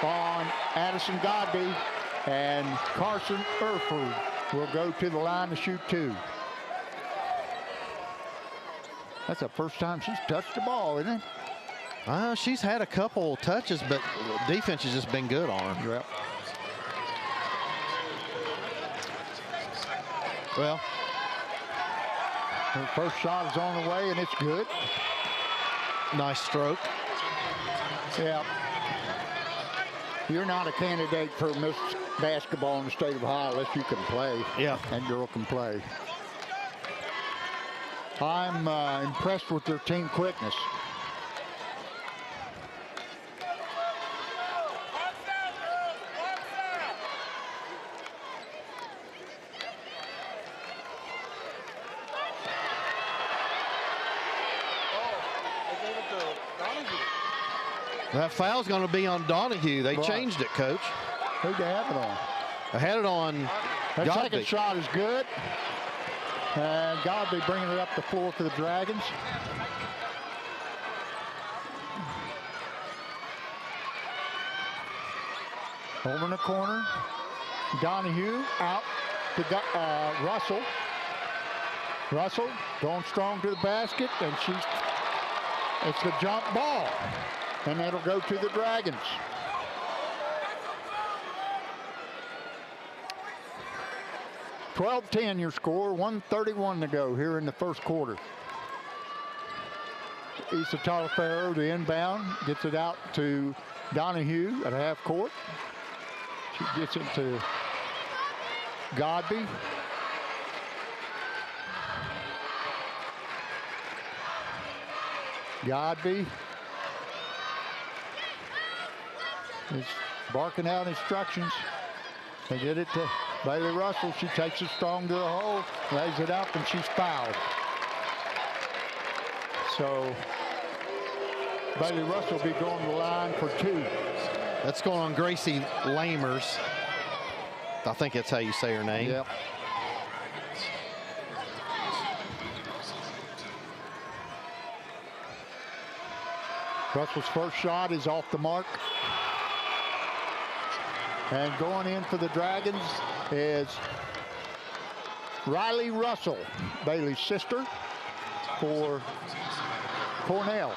on Addison Godby, and Carson Erford will go to the line to shoot 2. That's the first time she's touched the ball, isn't it? She's had a couple touches, but defense has just been good on her. Yep. Well, her first shot is on the way, and it's good. Nice stroke. Yeah. You're not a candidate for Miss Basketball in the state of Ohio unless you can play. Yeah. And girl can play. I'm impressed with their team quickness. That foul's going to be on Donahue. They changed it, Coach. Who'd they have it on? I had it on That Godby. second shot is good. And Godby bringing it up the floor for the Dragons. Over in the corner. Donahue out to Russell. Russell going strong to the basket, and it's the jump ball. And that'll go to the Dragons. (12-10) your score, 1:31 to go here in the first quarter. Issa Talaferro, the inbound, gets it out to Donahue at half court. She gets it to Godby. Godby is barking out instructions. They get it to Bailey Russell. She takes it strong to the hole, lays it up, and she's fouled. So Bailey Russell will be going to the line for 2. That's going on Gracie Lamers. I think that's how you say her name. Yep. Russell's first shot is off the mark. And going in for the Dragons is Riley Russell, Bailey's sister, for Cornell.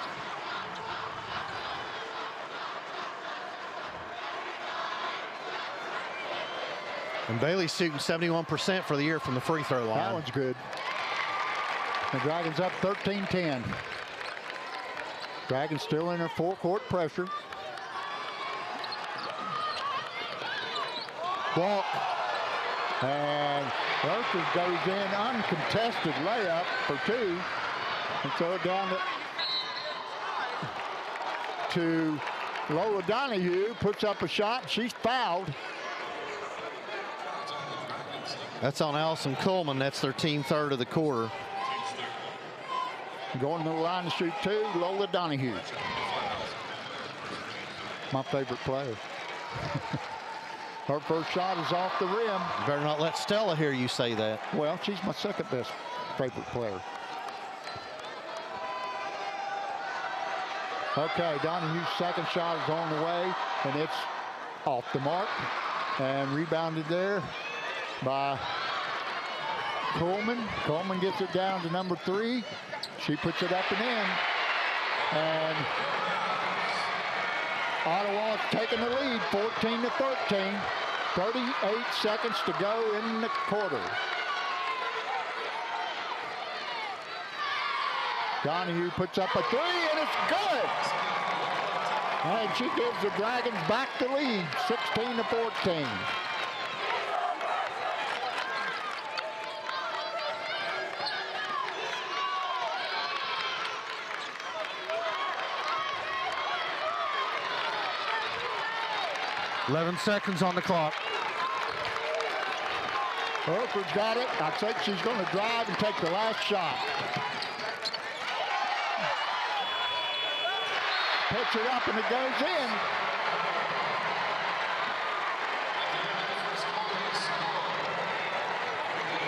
And Bailey's shooting 71% for the year from the free throw line. That one's good. The Dragons up 13-10. Dragons still in their full-court pressure. Walk. And Rutgers goes in uncontested layup for 2. And throw it down to Lola Donahue. Puts up a shot. She's fouled. That's on Allison Coleman. That's their team third of the quarter. Going to the line to shoot 2, Lola Donahue. My favorite player. Her first shot is off the rim. You better not let Stella hear you say that. Well, she's my second best favorite player. Okay, Donahue's second shot is on the way, and it's off the mark. And rebounded there by Coleman. Coleman gets it down to number 3. She puts it up and in. And Ottawa's taking the lead, 14-13. 38 seconds to go in the quarter. Donahue puts up a 3, and it's good. And she gives the Dragons back the lead, 16-14. .11 seconds on the clock. Herford's got it. I think she's going to drive and take the last shot. Puts it up and it goes in.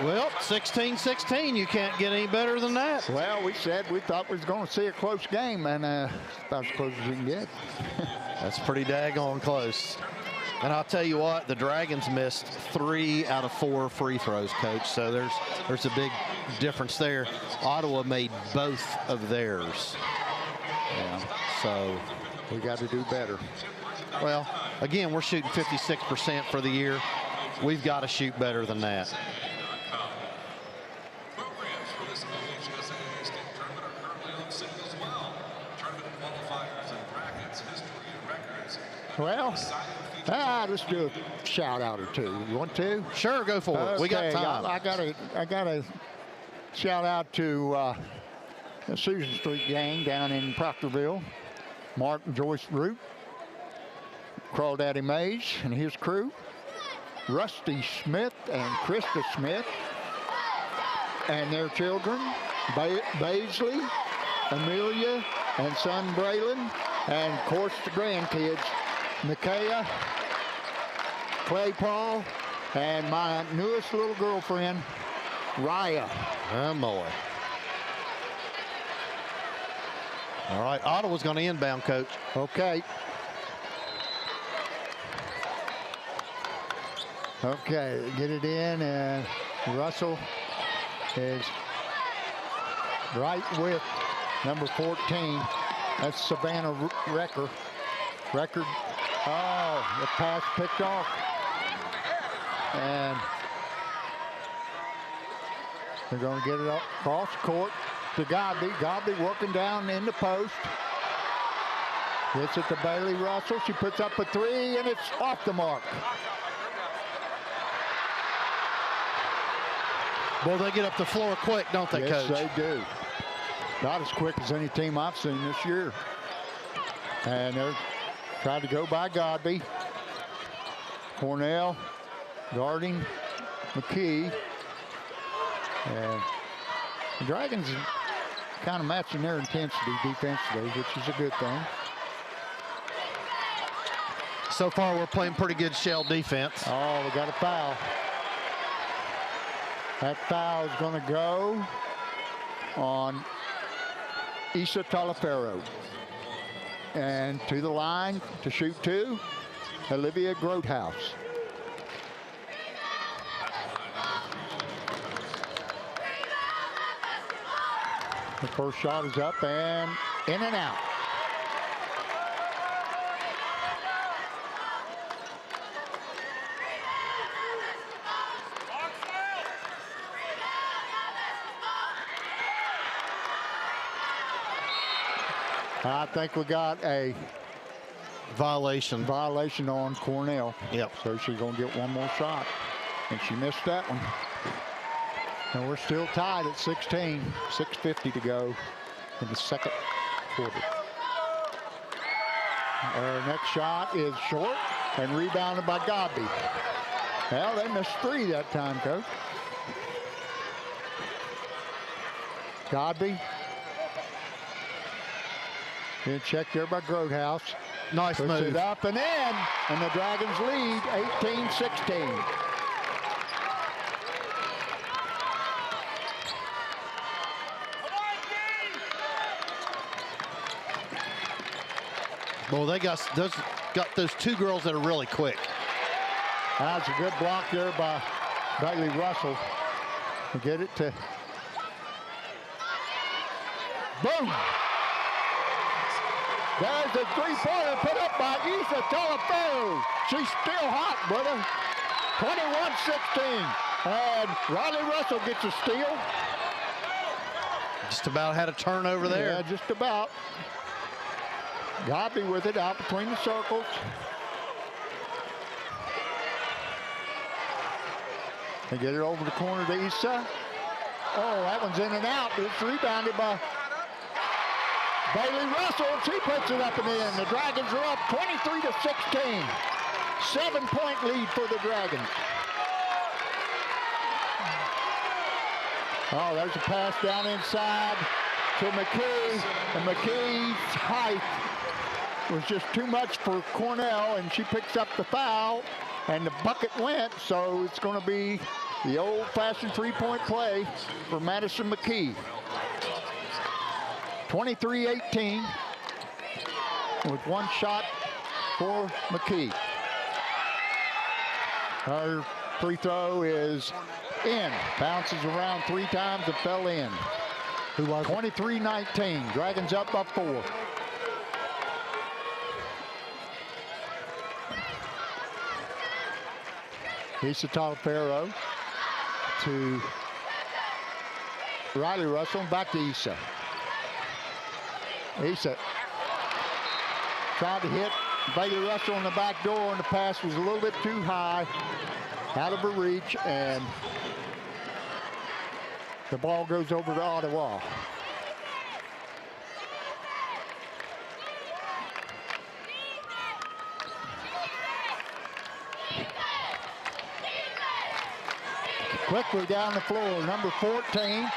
Well, 16-16. You can't get any better than that. Well, we said we thought we was going to see a close game, and about as close as we can get. That's pretty daggone close. And I'll tell you what, the Dragons missed 3 out of 4 free throws, Coach. So there's a big difference there. Ottawa made both of theirs. Yeah. So We got to do better. well, again, we're shooting 56% for the year. We've got to shoot better than that. Programs for this OHSAA state tournament are currently on sale as well. Tournament qualifiers and brackets, history and records. Well, let's do a shout out or two. You want to? Sure, go for it. We got Okay, time. I got a shout out to the Susan Street gang down in Proctorville. Mark and Joyce Root, Crawdaddy Mays and his crew, Rusty Smith and Krista Smith and their children, Baisley, Amelia, and son Braylon, and of course the grandkids, Micaiah, Clay Paul, and my newest little girlfriend, Raya. Oh, boy. All right, Ottawa's going to inbound, Coach. Okay. Okay, get it in, and Russell is right with number 14. That's Savannah Record. Oh, the pass picked off. And they're going to get it up across the court to Godby. Godby working down in the post. Gets it to Bailey Russell. She puts up a 3, and it's off the mark. Well, they get up the floor quick, don't they, Yes, Coach? they do. Not as quick as any team I've seen this year. And they're trying to go by Godby. Cornell guarding McKee. And the Dragons kind of matching their intensity defensively, which is a good thing. So far, we're playing pretty good shell defense. Oh, we got a foul. That foul is going to go on Isa Talafero. And to the line to shoot 2, Olivia Grothaus. The first shot is up and in and out. I think we got a Violation. on Cornell. Yep. So she's going to get one more shot. And she missed that one. And we're still tied at 16. 6:50 to go in the second quarter. Our next shot is short and rebounded by Godby. Well, they missed 3 that time, Coach. Godby. Good check there by Grothaus. Nice Puts move. it up and in, and the Dragons lead 18-16. Well, they got those 2 girls that are really quick. That's a good block there by Bailey Russell to get it to. Boom! There's a 3-pointer put up by Isa Talafero. She's still hot, brother. 21-16. And Riley Russell gets a steal. Just about had a turnover there. Yeah, just about. Godby with it out between the circles. They get it over the corner to Isa. Oh, that one's in and out. It's rebounded by Bailey Russell. She puts it up and in. The Dragons are up 23-16. 7-point lead for the Dragons. Oh, there's a pass down inside to McKee. And McKee's height was just too much for Cornell, and she picks up the foul, and the bucket went, so it's going to be the old-fashioned 3-point play for Madison McKee. 23-18 with 1 shot for McKee. Her free throw is in. Bounces around 3 times and fell in. Who was it? 23-19. Dragons up by 4. Issa Talaferro to Riley Russell. Back to Issa. Issa tried to hit Bailey Russell on the back door, and the pass was a little bit too high, out of her reach, and the ball goes over to Ottawa. Quickly down the floor, number 14.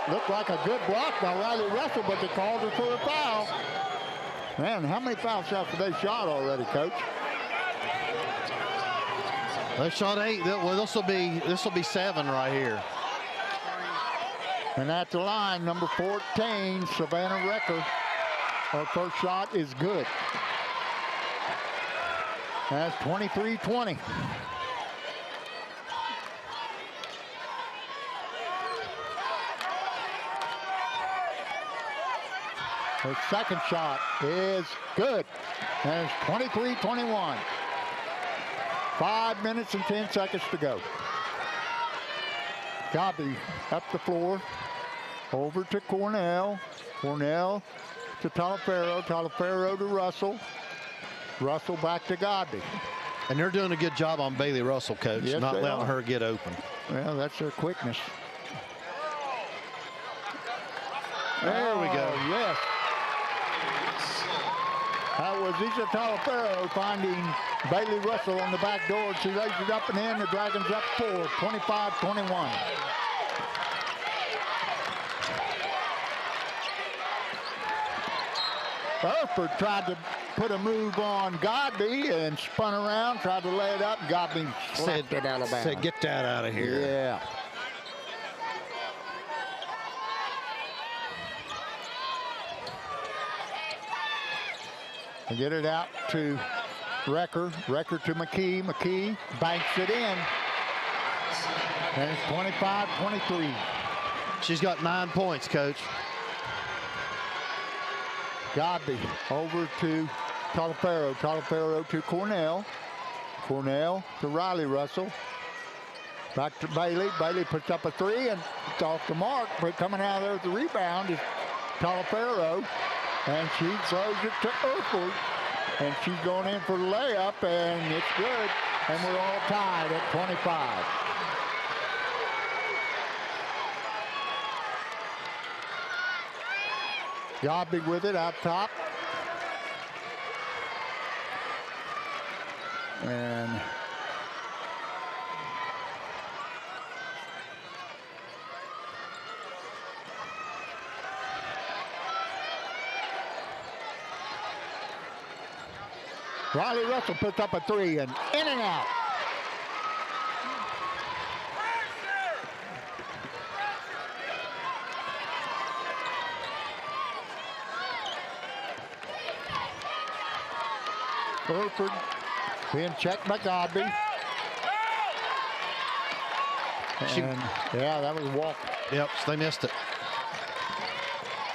Looked like a good block by Riley Russell, but they called her for a foul. Man, how many foul shots have they shot already, Coach? They shot 8. Well, this will be 7 right here. And at the line, number 14, Savannah Recker. Her first shot is good. That's 23-20. Her second shot is good. And it's 23-21. 5 minutes and 10 seconds to go. Godby up the floor. Over to Cornell. Cornell to Talaferro. Talaferro to Russell. Russell back to Godby. And they're doing a good job on Bailey Russell, Coach, Yes, not they letting are. her get open. Well, that's their quickness. There we go. Yes. That was Issa Talaferro finding Bailey Russell on the back door. She lays it up and in. The Dragons up 4, 25-21. Burford tried to put a move on Godby and spun around, tried to lay it up. Godby slapped it out of bounds. Said, get that out of here. Yeah. And get it out to Recker. Recker to McKee. McKee banks it in. And it's 25-23. She's got 9 points, Coach. Godby over to Talaferro. Talaferro to Cornell. Cornell to Riley Russell. Back to Bailey. Bailey puts up a 3 and it's off the mark. But coming out of there with the rebound is Talaferro. And she throws it to Urkel. And she's going in for the layup, and it's good. And we're all tied at 25. Godby with it out top. And Riley Russell puts up a 3 and in and out. Burford being checked by Godby. And yeah, that was a walk. Yep, so they missed it.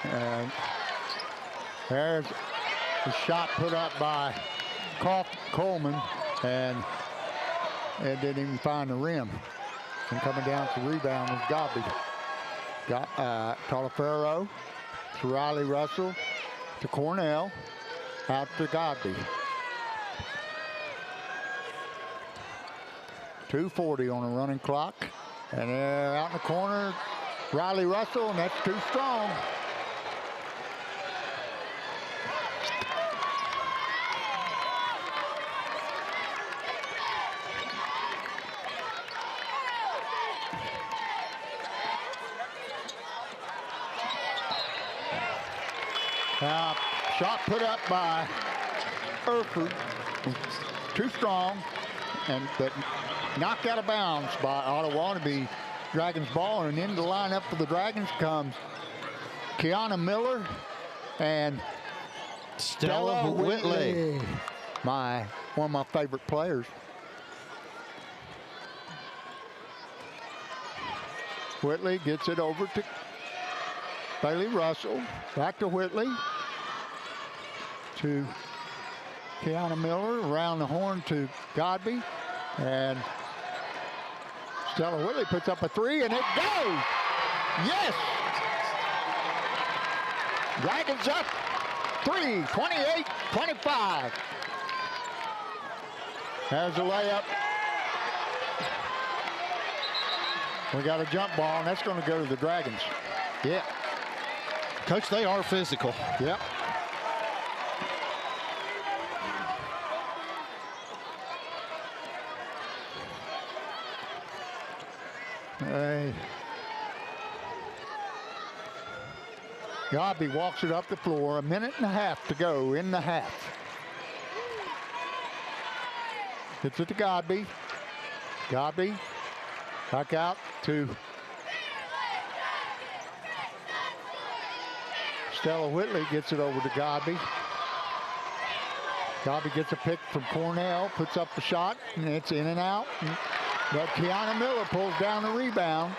And there's the shot put up by Coleman, and it didn't even find the rim. And coming down to rebound was Godby. Talaferro to Riley Russell to Cornell, out to Godby. 2:40 on the running clock, and they're out in the corner, Riley Russell, and that's too strong. Shot put up by Urford, too strong, but knocked out of bounds by Ottawa to be Dragons ball. And into the lineup for the Dragons comes Kiana Miller And Stella Whitley. One of my favorite players. Whitley gets it over to Bailey Russell. Back to Whitley. To Kiana Miller. Around the horn to Godby. And Stella Whitley puts up a three, and it goes! Yes! Dragons up 3, 28-25. There's a layup. We got a jump ball, and that's going to go to the Dragons. Yeah. Coach, they are physical. Yep. Hey. Godby walks it up the floor. A minute and a half to go in the half. Gets it to Godby. Godby back out to Stella Whitley. Gets it over to Godby. Godby gets a pick from Cornell. Puts up the shot, and it's in and out. But Kiana Miller pulls down the rebound.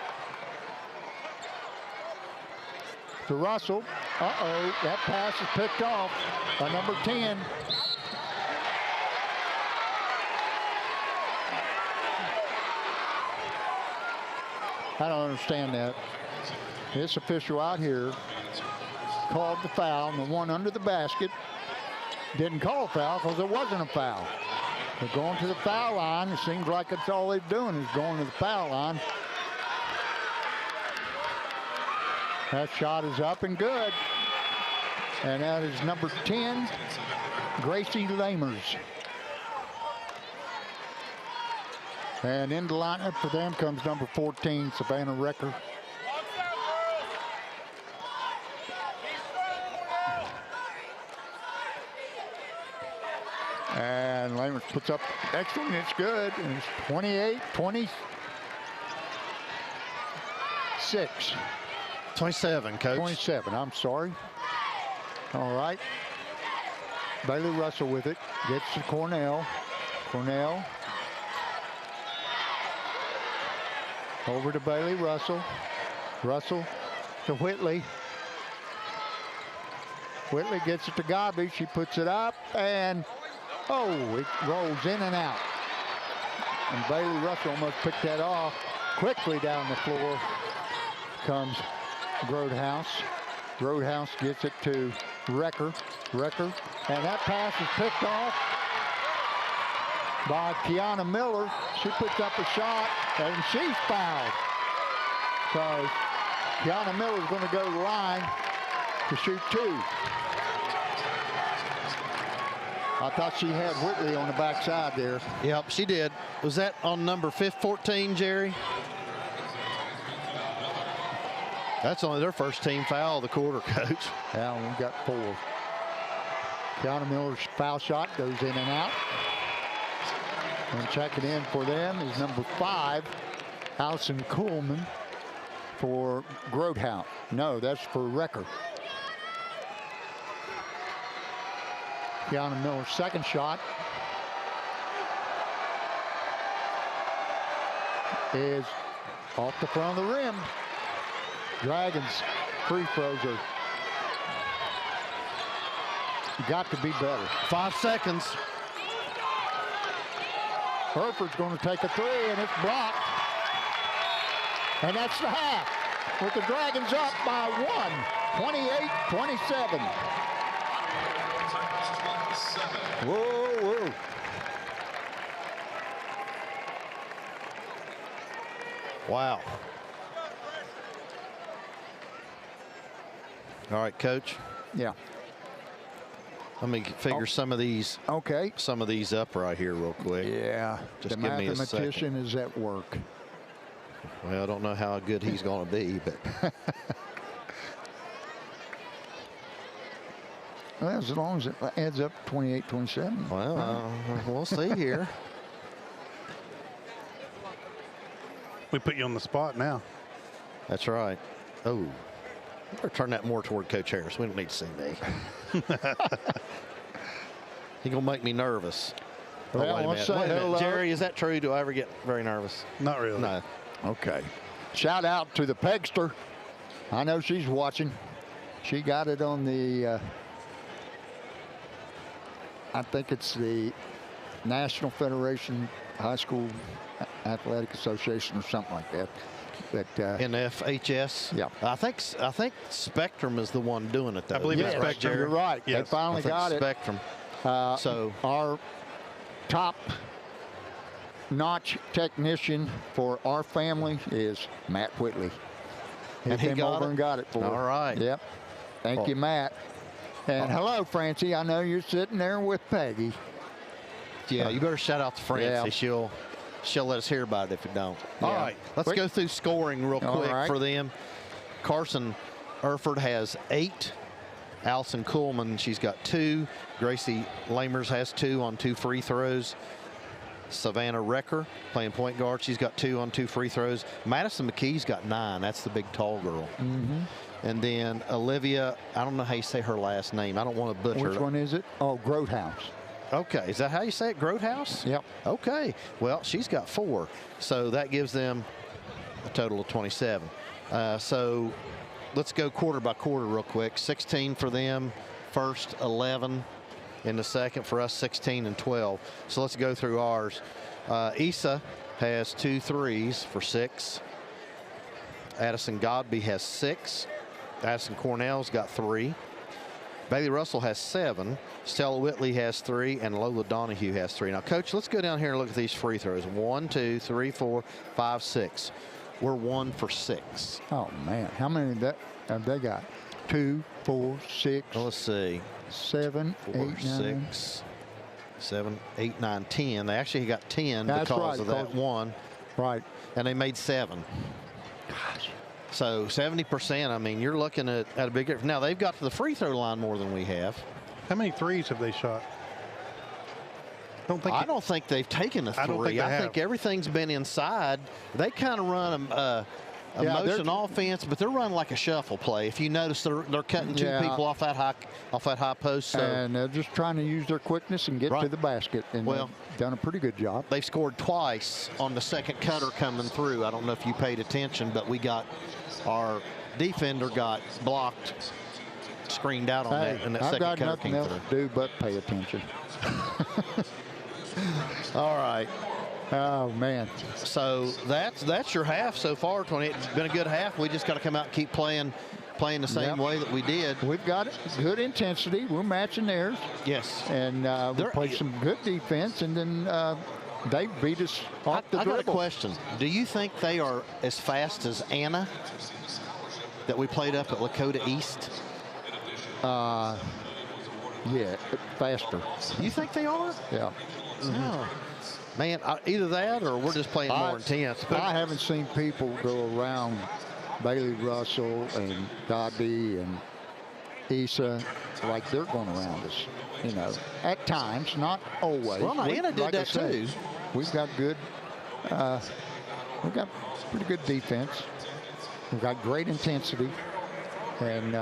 To Russell. Uh-oh, that pass is picked off by number 10. I don't understand that. This official out here called the foul, and the one under the basket didn't call a foul because it wasn't a foul. They're going to the foul line. It seems like that's all they're doing is going to the foul line. That shot is up and good. And that is number 10, Gracie Lamers. And in the lineup for them comes number 14, Savannah Recker. And Lamers puts up excellent. It's good. And it's 28-26. 27, Coach. 27, I'm sorry. All right. Bailey Russell with it. Gets to Cornell. Cornell. Over to Bailey Russell. Russell to Whitley. Whitley gets it to Godby. She puts it up, and oh, it rolls in and out. And Bailey Russell almost picked that off. Quickly down the floor comes Roadhouse. Roadhouse gets it to Recker. Recker. And that pass is picked off by Kiana Miller. She puts up a shot, and she's fouled. So Kiana Miller's going to go to the line to shoot two. I thought she had Whitley on the backside there. Yep, she did. Was that on number 14, Jerry? That's only their first team foul of the quarter, Coach. Yeah, we got 4. Kiana Miller's foul shot goes in and out. And checking in for them is number 5, Allison Kuhlman for Grodhout. No, that's for Recker. Kiana Miller's second shot is off the front of the rim. Dragons free throws are got to be better. 5 seconds. Herford's going to take a three, and it's blocked. And that's the half, with the Dragons up by 1, 28-27. Whoa, whoa. Wow. All right, Coach. Yeah. Let me figure some of these up right here real quick. Yeah. Just the give me a second. mathematician is at work. Well, I don't know how good he's going to be, but well, as long as it adds up 28-27. well, we'll see here. We put you on the spot now. That's right. Oh. Or turn that more toward Coach Harris. We don't need to see me. He's going to make me nervous. Well, wait a let's minute. say Wait a minute. hello. Jerry, is that true? Do I ever get very nervous? Not really. No. Okay. Shout out to the Pegster. I know she's watching. She got it on the, I think it's the National Federation High School Athletic Association or something like that. But NFHS. Yeah. I think Spectrum is the one doing it though. I believe it's yes, Spectrum. you're right. Yes. They finally I think got it. Spectrum. So Our top notch technician for our family is Matt Whitley. And he came got over it? and got it for All her. right. Yep. Thank you, Matt. And hello, Francie. I know you're sitting there with Peggy. yeah, you better shout out to Francie. Yeah. She'll let us hear about it if you don't. All Yeah. right, let's Quick. go through scoring real All quick right. for them. Carson Erford has 8. Allison Kuhlman, she's got 2. Gracie Lamers has 2 on 2 free throws. Savannah Recker playing point guard. She's got 2 on 2 free throws. Madison McKee's got 9. That's the big tall girl. And then Olivia, I don't know how you say her last name. I don't want to butcher Which it. one is it? Oh, Grotehouse. Okay, is that how you say it? Grotehouse? Yep. Okay, well, she's got 4. So that gives them a total of 27. So let's go quarter by quarter real quick. 16 for them, first 11 in the second. For us, 16 and 12. So let's go through ours. Issa has 2 threes for 6. Addison Godby has 6. Addison Cornell's got 3. Bailey Russell has 7. Stella Whitley has 3, and Lola Donahue has 3. Now, Coach, let's go down here and look at these free throws. 1, 2, 3, 4, 5, 6. We're 1 for 6. Oh, man. How many have they got? 2, 4, 6, Well, let's see. 7, 4, 8, 9. 6, 7, 8, 9, 10. They actually got 10 That's because right, of that because- one, Right. and they made 7. Gosh. So 70%, I mean, you're looking at a big difference. Now, they've got to the free throw line more than we have. How many threes have they shot? I don't think they've taken a 3. I don't think they I think have. everything's been inside. They kind of run a Yeah, motion offense, but they're running like a shuffle play. If you notice, they're cutting 2 Yeah. people off that high post. So And they're just trying to use their quickness and get to Right. the basket. And Well, they've done a pretty good job. they've scored twice on the second cutter coming through. I don't know if you paid attention, but our defender got blocked, screened out on that, and that I've second got cutter nothing came else through. to do but pay attention. All right. Oh, man. So that's your half so far, Tony. It's been a good half. We just got to come out and keep playing the same Yep. way that we did. We've got good intensity. We're matching theirs. Yes. And we They're- played some good defense, and then they beat us off the I got a dribble. question. Do you think they are as fast as Anna that we played up at Lakota East? Yeah, faster. You think they are? Yeah. Oh. Man, either that or we're just playing more intense. But I haven't seen people go around Bailey Russell and Godby and Issa like they're going around us. You know, at times, not always. Well, Anna did like I that said, too. We've got good. We've got pretty good defense. We've got great intensity, and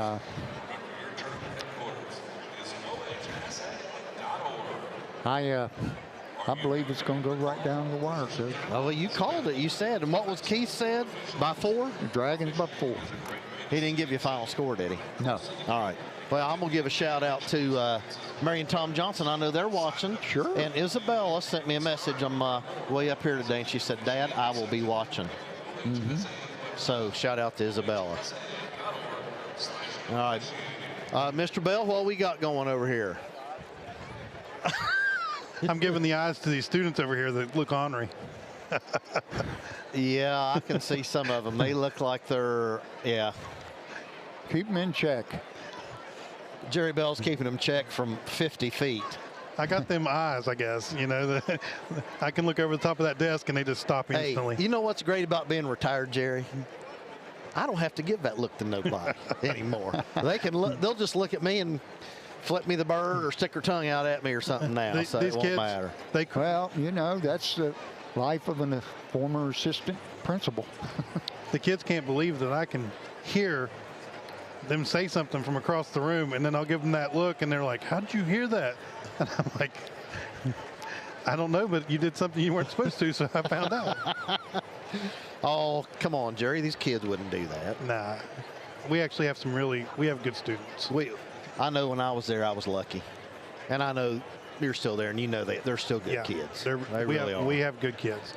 I believe it's going to go right down the wire, Coach. well, you called it. You said. And what was Keith said? By 4? The Dragons by 4. He didn't give you a final score, did he? No. All right. Well, I'm going to give a shout out to Mary and Tom Johnson. I know they're watching. Sure. And Isabella sent me a message on my way up here today, and she said, Dad, I will be watching. So shout out to Isabella. All right. Mr. Bell, what we got going over here? I'm giving the eyes to these students over here that look ornery. Yeah, I can see some of them. They look like they're, yeah. Keep them in check. Jerry Bell's keeping them checked from 50 feet. I got them eyes, I guess. You know, I can look over the top of that desk and they just stop Hey, instantly. you know what's great about being retired, Jerry? I don't have to give that look to nobody anymore. They can look, they'll just look at me and flip me the bird or stick their tongue out at me or something now, These so it won't kids, matter. Well, you know, that's the life of a former assistant principal. The kids can't believe that I can hear them say something from across the room, and then I'll give them that look, and they're like, "How did you hear that?" And I'm like, "I don't know, but you did something you weren't supposed to, so I found out." Oh, come on, Jerry. These kids wouldn't do that. Nah, we actually have we have good students. I know when I was there, I was lucky, and I know you're still there, and you know they're still good kids. They really are. We have good kids.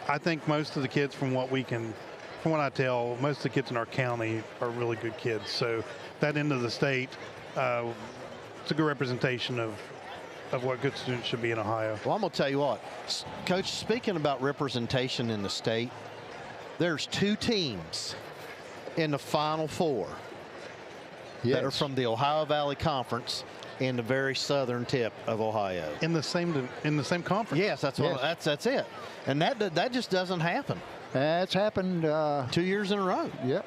I think most of the kids, from what I tell, most of the kids in our county are really good kids. So that end of the state, it's a good representation of what good students should be in Ohio. Well, I'm going to tell you what, Coach, speaking about representation in the state, there's 2 teams in the Final Four that are from the Ohio Valley Conference in the very southern tip of Ohio. In the same conference? Yes, that's it. And that just doesn't happen. That's happened 2 years in a row. Yep.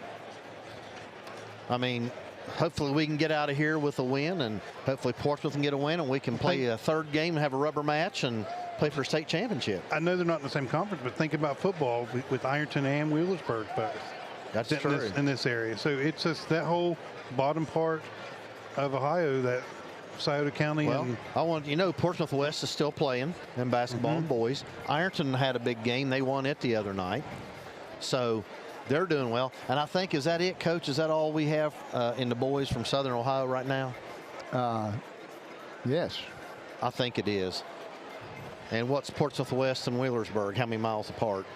I mean, hopefully we can get out of here with a win, and hopefully Portsmouth can get a win, and we can play a third game and have a rubber match and play for a state championship. I know they're not in the same conference, but think about football with Ironton and Wheelersburg both. That's true. In this area. So it's just that whole bottom part of Ohio that Scioto County. Well, Portsmouth West is still playing in basketball and boys. Ironton had a big game. They won it the other night. So they're doing well. And I think, is that it, Coach? Is that all we have in the boys from Southern Ohio right now? Yes. I think it is. And what's Portsmouth West and Wheelersburg? How many miles apart?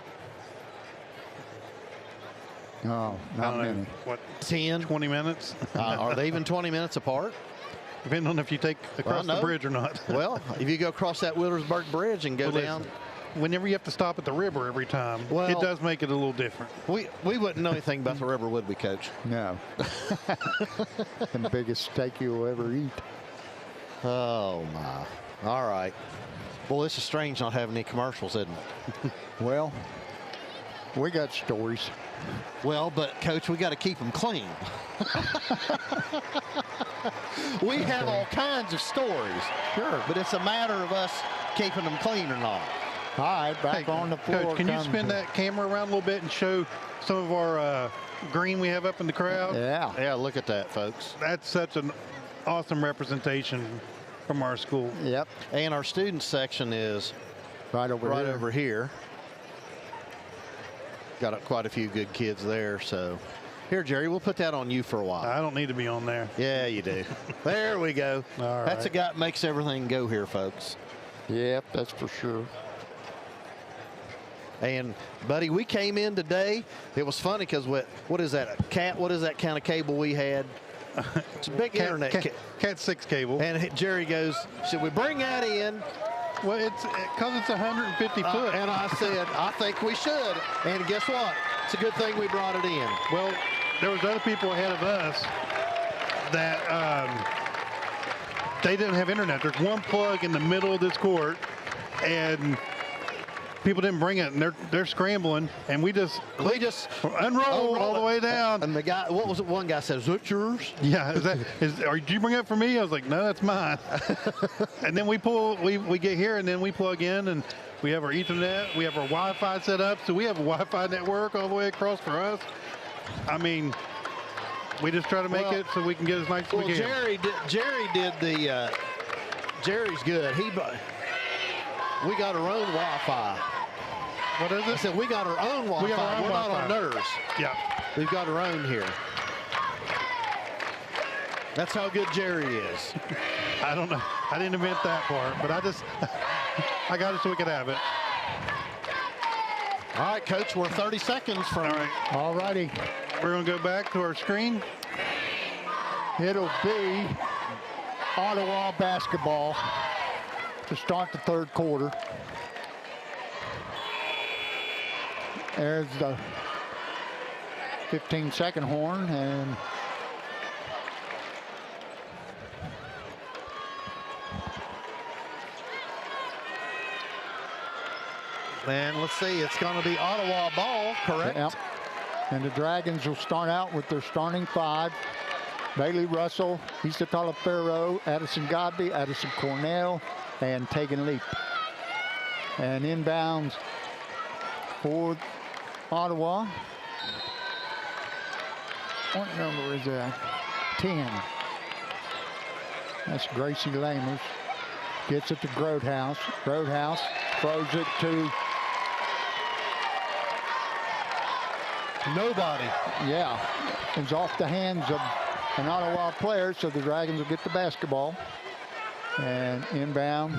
Oh, not many. What, 10? 20 minutes? Are they even 20 minutes apart? Depending on if you take across the bridge or not. Well, if you go across that Wheelersburg Bridge and go down. Whenever you have to stop at the river every time, it does make it a little different. We wouldn't know anything about the river, would we, Coach? No. The biggest steak you'll ever eat. Oh, my. All right. Well, this is strange not having any commercials, isn't it? Well, we got stories. Well, but, Coach, we got to keep them clean. We have all kinds of stories. Sure. But it's a matter of us keeping them clean or not. All right, back on the floor. Coach, can you spin that camera around a little bit and show some of our green we have up in the crowd? Yeah. Yeah, look at that, folks. That's such an awesome representation from our school. Yep. And our student section is right over here. Got quite a few good kids there. So here, Jerry, we'll put that on you for a while. I don't need to be on there. Yeah, you do. There we go. All That's right. a guy that makes everything go here, folks. Yep, that's for sure. And, buddy, we came in today. It was funny because what is that? What is that kind of cable we had? It's a big internet. Cat 6 cable. And Jerry goes, should we bring that in? Well, it's because it's 150 foot. And I said, I think we should. And guess what? It's a good thing we brought it in. Well, there was other people ahead of us that they didn't have internet. There's one plug in the middle of this court, and people didn't bring it, and they're scrambling, and we just unrolled all the way down. And the guy, what was it? One guy said, "Is that yours?" Yeah, did you bring it for me? I was like, no, that's mine. And then we get here, and then we plug in, and we have our Ethernet, we have our Wi-Fi set up, so we have a Wi-Fi network all the way across for us. I mean, we just try to make it so we can get as nice as we can. Jerry did the. Jerry's good. We got our own Wi-Fi. What is it? I said we got our own Wi-Fi. We're not on theirs. Yeah. We've got our own here. That's how good Jerry is. I don't know. I didn't invent that part, but I got it so we could have it. All right, Coach, we're 30 seconds from. All right. All righty. We're going to go back to our screen. It'll be Ottawa basketball to start the third quarter. There's the 15-second horn, and let's see, it's going to be Ottawa ball, correct? Yep. And the Dragons will start out with their starting five. Bailey Russell, Issa Talaferro, Addison Godby, Addison Cornell, and Tegan Leap. And inbounds for Ottawa. What number is that? 10. That's Gracie Lamers. Gets it to Grodehouse. Grodehouse throws it to nobody. Yeah, it's off the hands of an Ottawa player, so the Dragons will get the basketball. And inbound.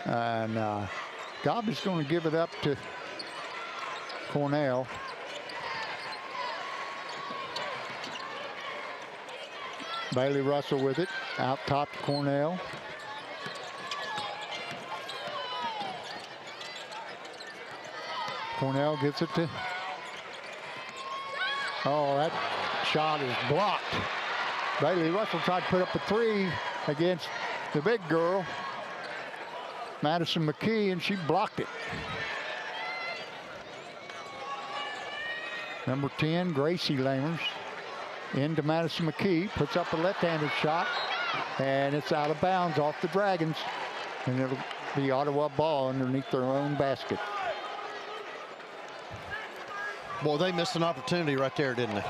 And Gobby's going to give it up to Cornell. Bailey Russell with it, out top to Cornell. Cornell gets it to, oh, that shot is blocked. Bailey Russell tried to put up a 3 against the big girl, Madison McKee, and she blocked it. Number 10, Gracie Lamers, into Madison McKee, puts up a left-handed shot, and it's out of bounds off the Dragons, and it'll be Ottawa ball underneath their own basket. Boy, they missed an opportunity right there, didn't they?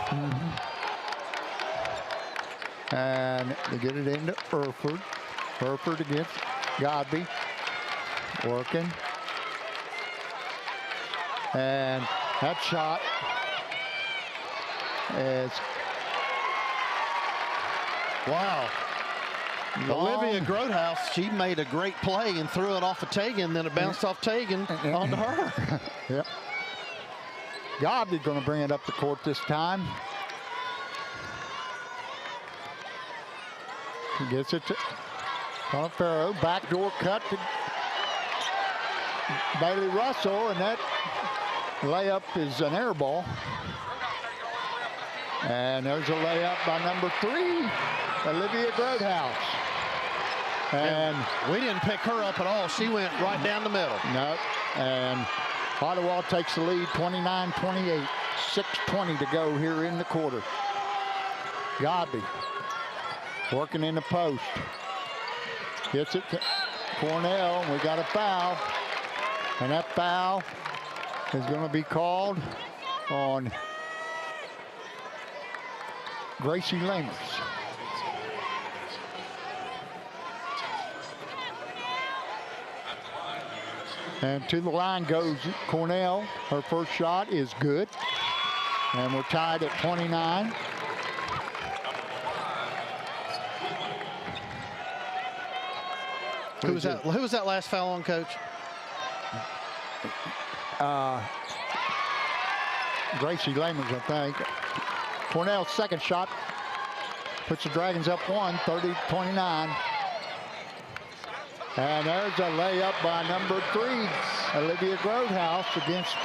And they get it into Erford. Erford against Godby. Working. And that shot is, wow. Olivia Grodehouse, she made a great play and threw it off of Tegan, then it bounced off Tegan onto her. Yep. Godby's going to bring it up the court this time. He gets it to Farrow. Backdoor cut to Bailey Russell, and that layup is an air ball. And there's a layup by number 3, Olivia Grodehouse. And we didn't pick her up at all. She went right down the middle. No. And Ottawa takes the lead 29-28. 6:20 to go here in the quarter. Godby working in the post. Gets it to Cornell. We got a foul. And that foul is going to be called on Gracie Lamers. And to the line goes Cornell. Her first shot is good. And we're tied at 29. Who was that last foul on, Coach? Gracie Lamers, I think. Cornell's second shot puts the Dragons up 30-29. And there's a layup by number 3, Olivia Grodehouse against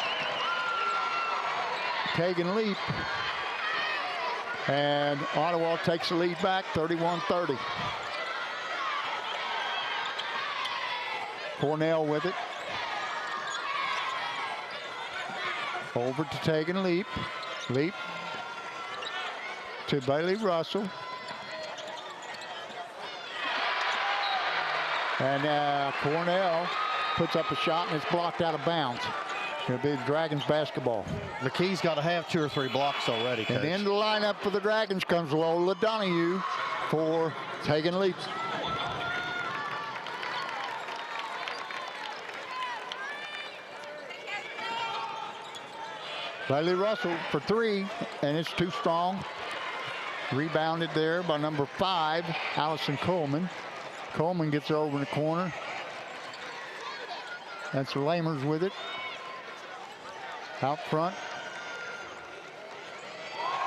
Kagan Leap. And Ottawa takes the lead back, 31-30. Cornell with it. Over to Tegan Leap. Leap to Bailey Russell. And Cornell puts up a shot, and it's blocked out of bounds. It'll be the Dragons basketball. McKee's got to have 2 or 3 blocks already, Coach. And in the lineup for the Dragons comes Lola Donahue for Tegan Leap. Bailey Russell for 3, and it's too strong. Rebounded there by number 5, Allison Coleman. Coleman gets it over in the corner. That's Lamers with it. Out front.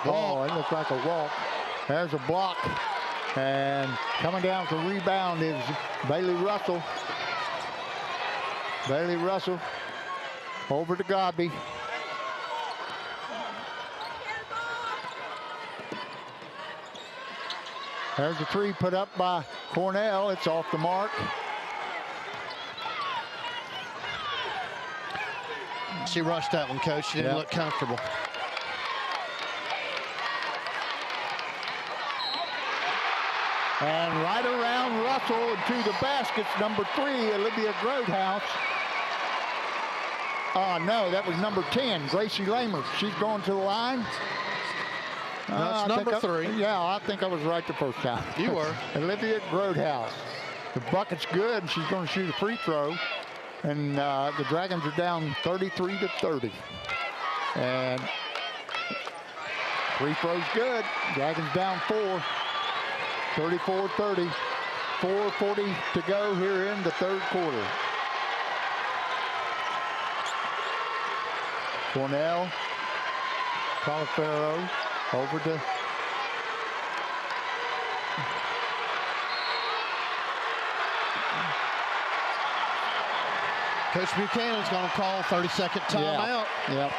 Oh, it looks like a walk. There's a block. And coming down for rebound is Bailey Russell. Bailey Russell over to Godby. There's a 3 put up by Cornell. It's off the mark. She rushed that one, Coach. She didn't look comfortable. And right around Russell to the baskets, number 3, Olivia Grodehouse. Oh, no, that was number 10, Gracie Lamers. She's going to the line. That's number 3. Yeah, I think I was right the first time. You were. Olivia Grodehouse. The bucket's good, and she's going to shoot a free throw. And the Dragons are down 33-30. And free throw's good. Dragons down 4. 34-30. 4:40 to go here in the third quarter. Cornell, Califero, over to Coach Buchanan's going to call 30-second timeout. Yep.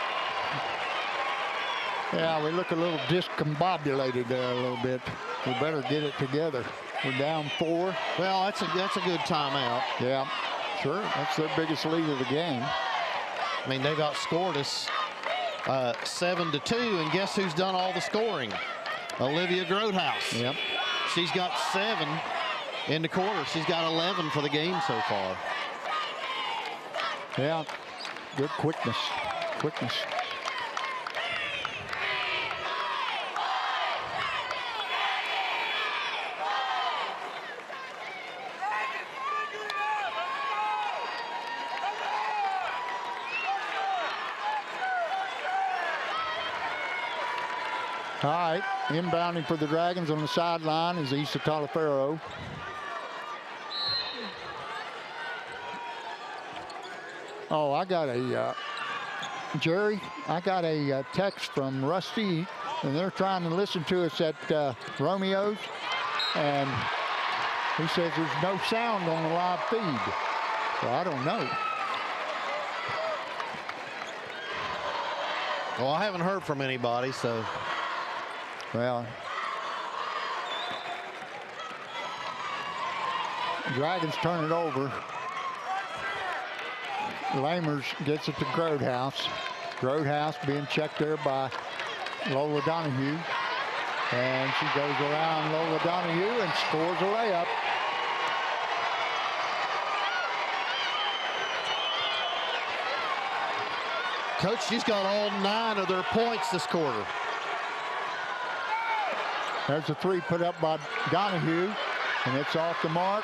Yeah, we look a little discombobulated there a little bit. We better get it together. We're down 4. Well, that's a good timeout. Yeah, sure. That's their biggest lead of the game. I mean, they've outscored us 7-2, and guess who's done all the scoring? Olivia Grodehouse. Yep. She's got 7 in the quarter. She's got 11 for the game so far. Yeah, good quickness. All right, inbounding for the Dragons on the sideline is Issa Talifero. Oh, I got a, Jerry, I got a text from Rusty, and they're trying to listen to us at Romeo's, and he says there's no sound on the live feed. So I don't know. Well, I haven't heard from anybody, so. Well, Dragons turn it over. Lamers gets it to Grodehouse. Grodehouse being checked there by Lola Donahue. And she goes around Lola Donahue and scores a layup. Coach, she's got all 9 of their points this quarter. There's a 3 put up by Donahue, and it's off the mark.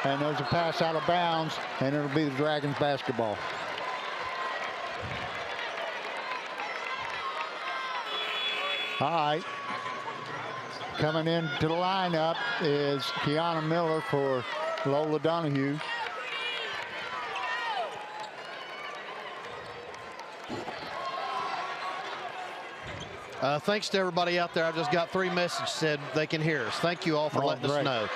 And there's a pass out of bounds, and it'll be the Dragons basketball. All right. Coming into the lineup is Kiana Miller for Lola Donahue. Thanks to everybody out there. I just got 3 messages said they can hear us. Thank you all for letting us know.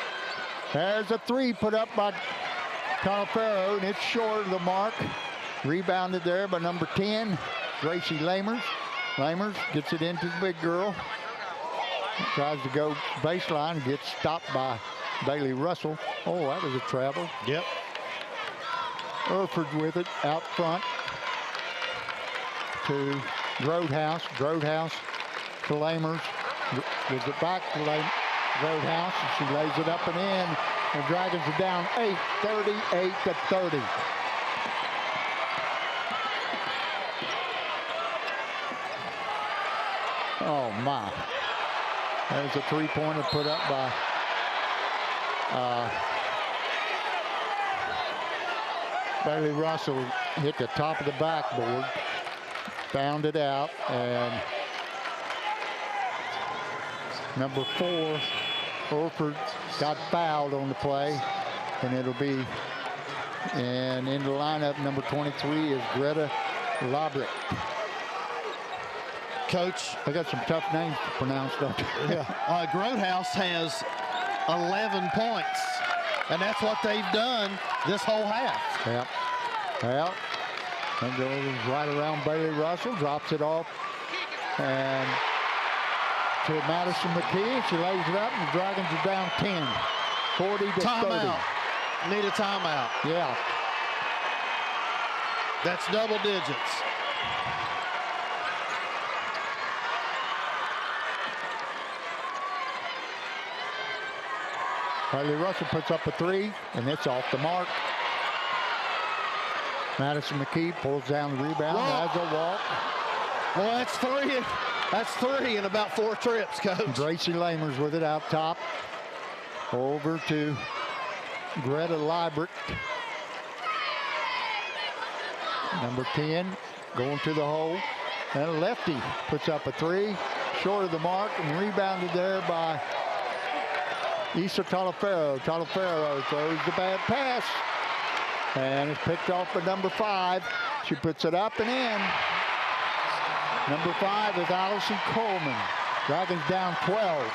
There's a 3 put up by Califero, and it's short of the mark. Rebounded there by number 10, Gracie Lamers. Lamers gets it into the big girl. Tries to go baseline, gets stopped by Bailey Russell. Oh, that was a travel. Yep. Erford with it out front to Grodehouse. Grodehouse to Lamers. Gives it back to Grodehouse, and she lays it up and in. The Dragons are down 8, 38-30. Oh my. There's a 3-pointer put up by Bailey Russell. Hit the top of the backboard. Found it out, and number 4, Orford, got fouled on the play, and it'll be, and in the lineup, number 23 is Greta Labrick. Coach, I got some tough names to pronounce, don't you? Yeah. Grodehouse has 11 points, and that's what they've done this whole half. Yep. Well, and goes right around Bailey Russell, drops it off, and to Madison McKee. She lays it up, and the Dragons are down 10, 40-30. Timeout. Need a timeout. Yeah. That's double digits. Bailey Russell puts up a 3, and it's off the mark. Madison McKee pulls down the rebound, has a walk. Well, that's That's 3 in about 4 trips, Coach. Gracie Lamers with it out top. Over to Greta Liebert. Number 10 going to the hole. And Lefty puts up a 3, short of the mark, and rebounded there by Issa Talafero. Talafero throws the bad pass. And it's picked off by number 5. She puts it up and in. Number 5 is Allison Coleman. Dragons down 12.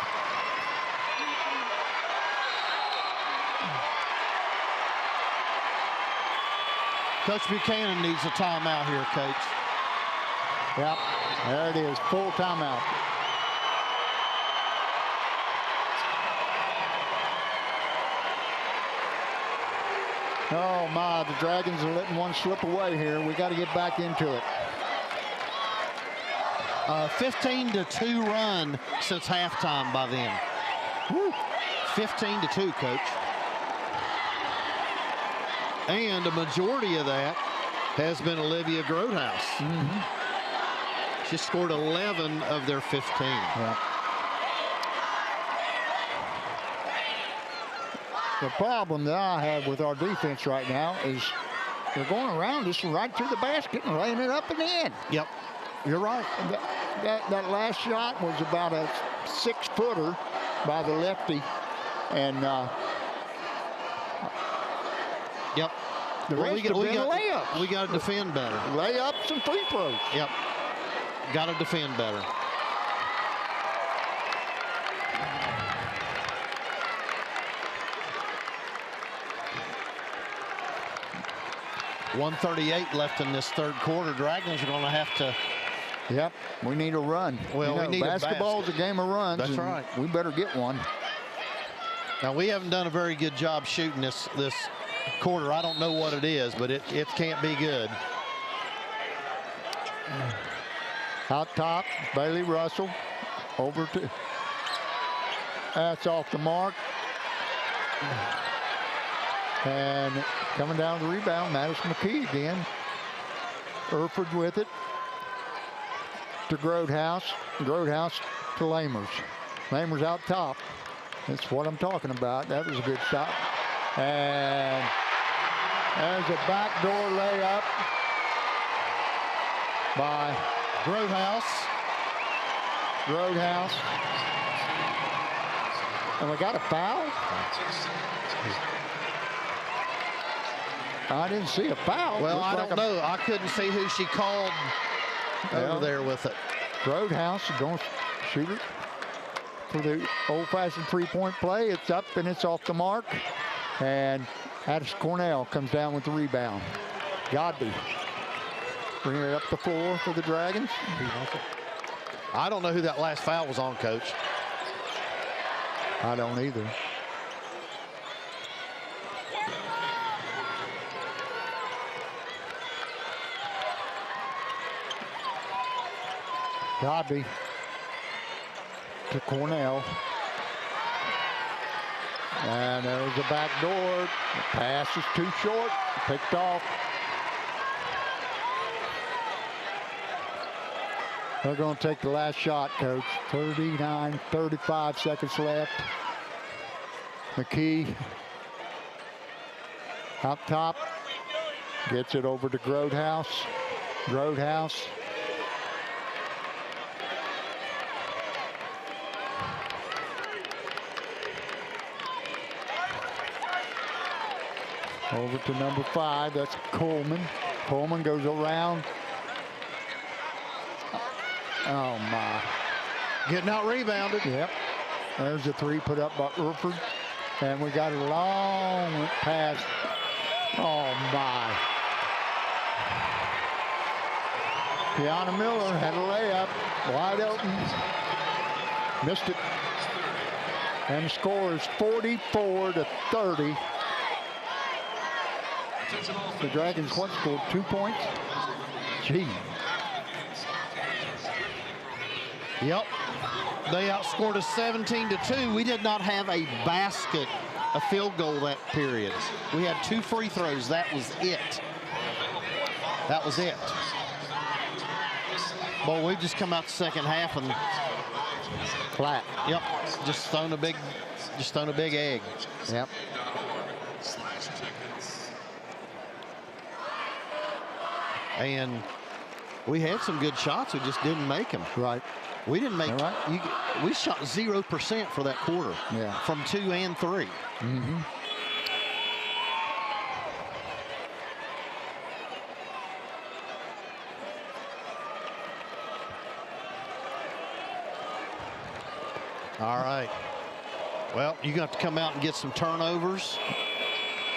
Coach Buchanan needs a timeout here, Coach. Yep, there it is, full timeout. Oh my, the Dragons are letting one slip away here. We got to get back into it. 15-2 run since halftime by them. Woo. 15-2, Coach. And a majority of that has been Olivia Grotehouse. She scored 11 of their 15. Yep. The problem that I have with our defense right now is they're going around us right to the basket and laying it up and in. Yep. You're right. That last shot was about a 6-footer by the lefty. And yep. The rest have been layups. We got to defend better. Layups and free throws. Yep. Got to defend better. .138 left in this third quarter. Dragons are going to have to. Yep, we need a run. Well, we need basketball's a game of runs. That's right. We better get one. Now, we haven't done a very good job shooting this quarter. I don't know what it is, but it can't be good. Out top, Bailey Russell. Over to. That's off the mark. And coming down the rebound, Madison McKee again. Erford with it. To Grotehouse. Grotehouse to Lamers. Lamers out top. That's what I'm talking about. That was a good shot. And there's a backdoor layup by Grotehouse. Grotehouse. And we got a foul? I didn't see a foul. Well, I don't know. I couldn't see who she called over there with it. Grotehouse is going to shoot it for the old-fashioned three-point play. It's up and it's off the mark. And Addis Cornell comes down with the rebound. Godby bringing it up the floor for the Dragons. I don't know who that last foul was on, Coach. I don't either. Godby to Cornell. And there's a back door. The pass is too short. Picked off. They're going to take the last shot, Coach. 35 seconds left. McKee out top. Gets it over to Grotehouse. Grotehouse. Over to number 5, that's Coleman. Coleman goes around. Oh my. Getting out rebounded. Yep. There's the 3 put up by Erford. And we got a long pass. Oh my. Tiana Miller had a layup. Wide open. Missed it. And the score is 44-30. The Dragons scored 2 points. Gee. Yep. They outscored us 17-2. We did not have a basket, a field goal that period. We had 2 free throws. That was it. That was it. Boy, we've just come out the second half and Flat. yep, just thrown a big egg. Yep. And we had some good shots, we just didn't make them. Right. We didn't make. Right. We shot 0% for that quarter. Yeah. From 2 and 3. Mm-hmm. All right. Well, you got to come out and get some turnovers.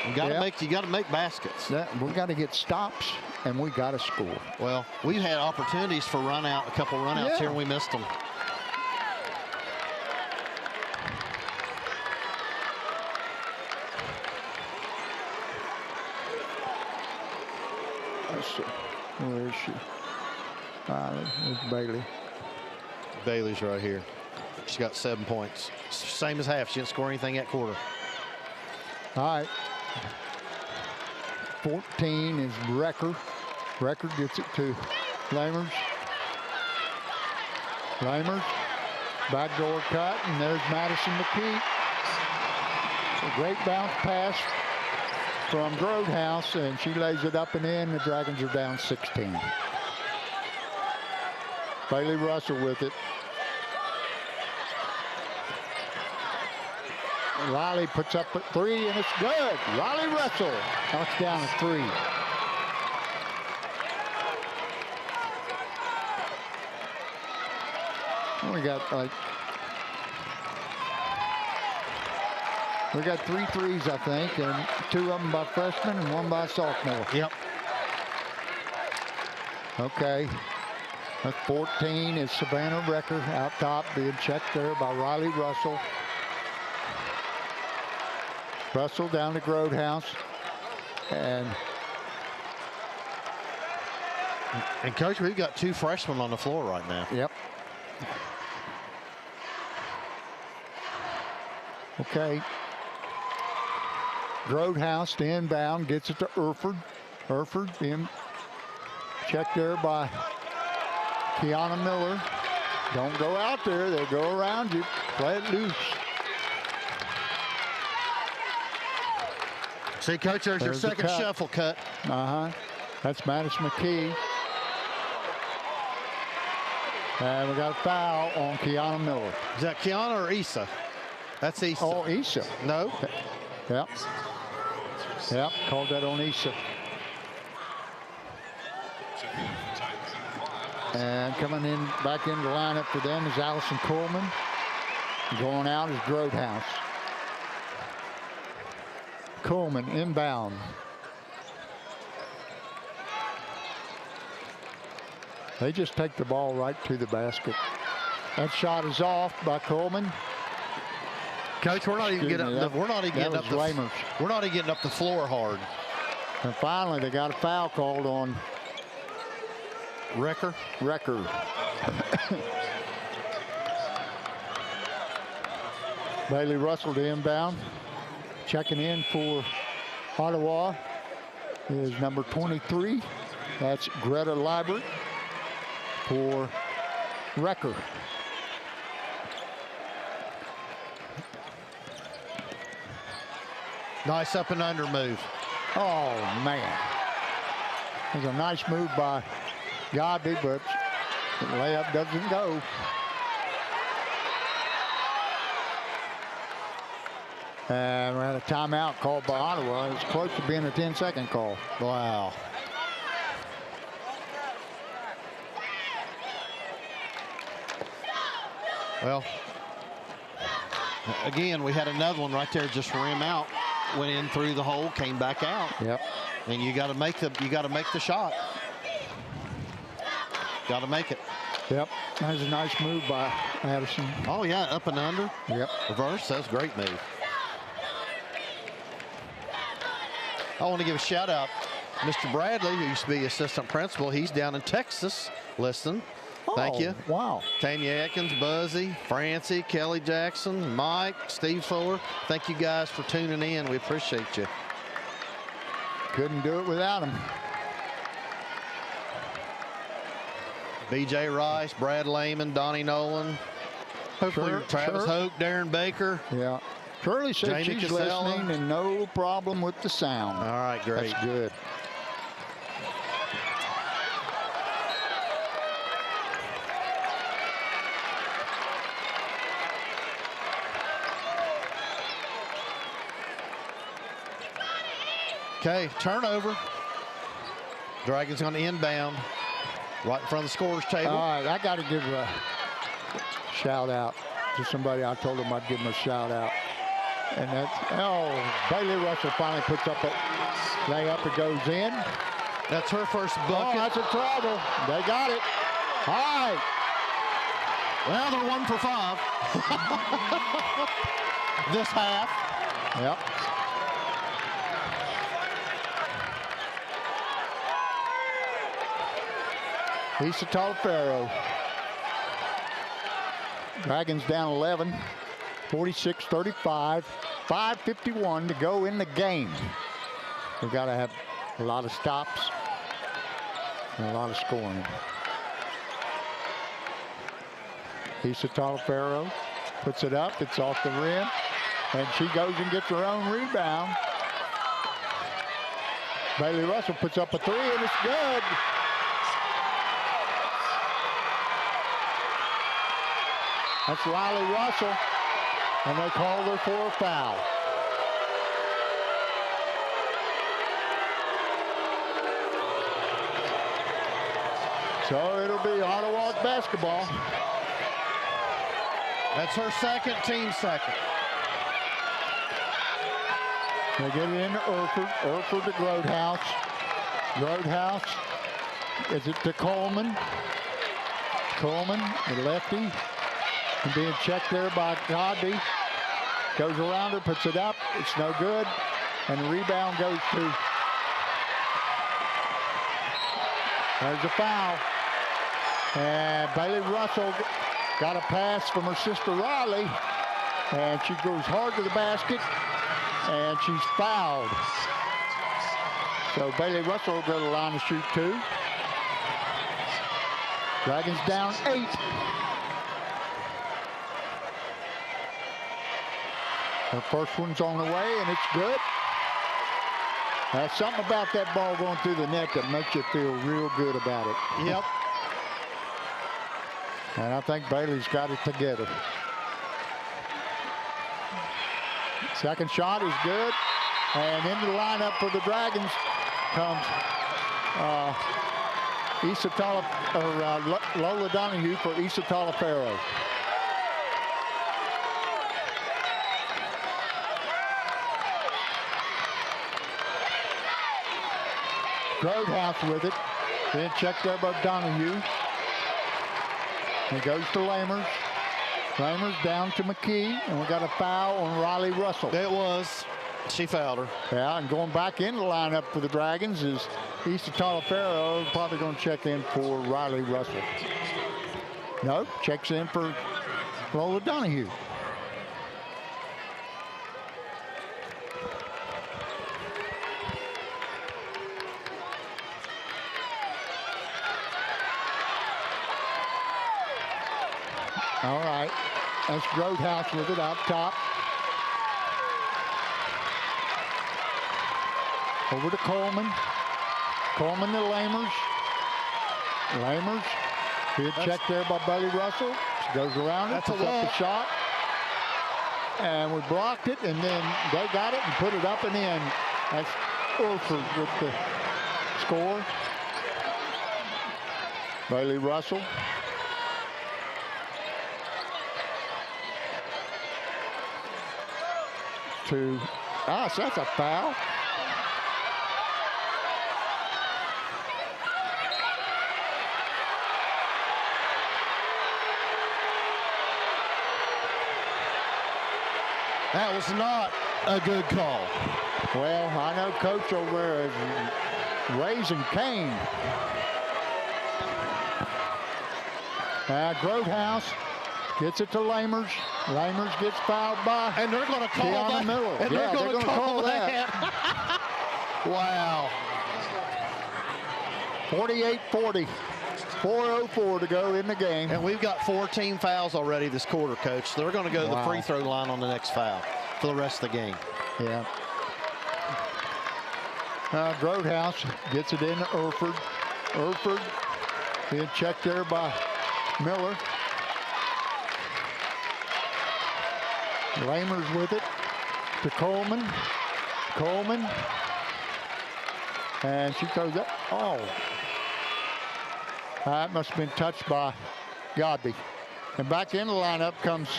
You got to make baskets. We got to get stops, and we got to score. Well, we've had opportunities for a couple runouts here, and we missed them. Let's see. Where is she? There's Bailey. Bailey's right here. She's got 7 points. Same as half. She didn't score anything at quarter. All right. 14 is Recker. Recker gets it to Lamers. Lamers. Backdoor cut, and there's Madison McKee. A great bounce pass from Grodehouse, and she lays it up and in. The Dragons are down 16. Bailey Russell with it. Riley puts up a 3, and it's good. Riley Russell knocks down a 3. We got 3 threes, I think, and 2 of them by freshmen and 1 by sophomore. Yep. Okay. At 14 is Savannah Recker out top, being checked there by Riley Russell. Russell down to Grodehouse. And Coach, we've got 2 freshmen on the floor right now. Yep. Okay. Grodehouse to inbound, gets it to Erford. Erford being checked there by Kiana Miller. Don't go out there, they'll go around you. Play it loose. See, Coach, there's your the second cut. shuffle cut. That's Madison McKee. And we got a foul on Kiana Miller. Is that Kiana or Issa? That's Issa. Oh, Issa. No. Yep. Yep, called that on Issa. And coming in back into the lineup for them is Allison Coleman. Going out is Grodehouse. Coleman inbound. They just take the ball right to the basket. That shot is off by Coleman. Coach, we're not even getting up the floor hard. And finally, they got a foul called on Recker. Bailey Russell to inbound. Checking in for Ottawa is number 23. That's Greta Liebert for Recker. Nice up and under move. Oh, man. It was a nice move by Godby, but the layup doesn't go. And we had a timeout called by Ottawa. It was close to being a 10-second call. Wow. Well, again, we had another one right there, just rim out, went in through the hole, came back out. Yep. And you got to make the shot. Got to make it. Yep. That was a nice move by Addison. Oh yeah, up and under. Yep. Reverse. That's a great move. I want to give a shout out, Mr. Bradley, who used to be assistant principal. He's down in Texas listening. Thank you. Wow. Tanya Atkins, Buzzy, Francie, Kelly Jackson, Mike, Steve Fuller. Thank you guys for tuning in. We appreciate you. Couldn't do it without him. B.J. Rice, Brad Lehman, Donnie Nolan, hopefully Travis Hoke, Darren Baker. Yeah. Shirley says Jamie she's Casella. listening and no problem with the sound. All right, great. That's good. Okay, turnover. Dragons going to inbound right in front of the scorer's table. All right, I got to give a shout out to somebody. I told him I'd give him a shout out. And that's, Bailey Russell finally puts up a layup. It goes in. That's her first bucket. Oh, that's a travel. They got it. All right. Well, they're 1 for 5 this half. Yep. Lisa Talafaro. Dragons down 11, 46-35, 5:51 to go in the game. We've got to have a lot of stops and a lot of scoring. Lisa Talafaro puts it up. It's off the rim, and she goes and gets her own rebound. Bailey Russell puts up a 3, and it's good. That's Riley Russell, and they called her for a foul. So it'll be Ottawa basketball. That's her second, team second. They get it into Erford. Erford to Grodehouse. Grodehouse, is it to Coleman? Coleman, the lefty. And being checked there by Godby. Goes around her, puts it up. It's no good. And the rebound goes to. There's a foul. And Bailey Russell got a pass from her sister Riley. And she goes hard to the basket. And she's fouled. So Bailey Russell will go to the line to shoot 2. Dragons down 8. Her first one's on the way, and it's good. There's something about that ball going through the net that makes you feel real good about it. Yep. And I think Bailey's got it together. Second shot is good. And into the lineup for the Dragons comes Lola Donahue for Issa Talafaro. Grodehouse with it. Then checked there by Donahue. It goes to Lamers. Lamers down to McKee. And we got a foul on Riley Russell. It was. She fouled her. Yeah, and going back in the lineup for the Dragons is Issa Talafaro. Probably going to check in for Riley Russell. No, checks in for Lola Donahue. All right, that's Grodehouse with it out top. Over to Coleman. Coleman to Lamers. Lamers. Good check there by Bailey Russell. She goes around it, puts up the shot. And we blocked it, and then they got it and put it up and in. That's Orford with the score. Bailey Russell. To us, that's a foul. That was not a good call. Well, I know Coach over there is raising Cain. Grodehouse gets it to Lamers. Lamers gets fouled by. And they're going to call that. Miller. And yeah, they're going to call that. Wow. 48-40. 4:04 to go in the game. And we've got 4 team fouls already this quarter, Coach. So they're going to go to the free throw line on the next foul for the rest of the game. Yeah. Grotehouse gets it in to Erford. Erford being checked there by Miller. Lamers with it to Coleman. Coleman. And she throws that. Oh. That must have been touched by Godby. And back in the lineup comes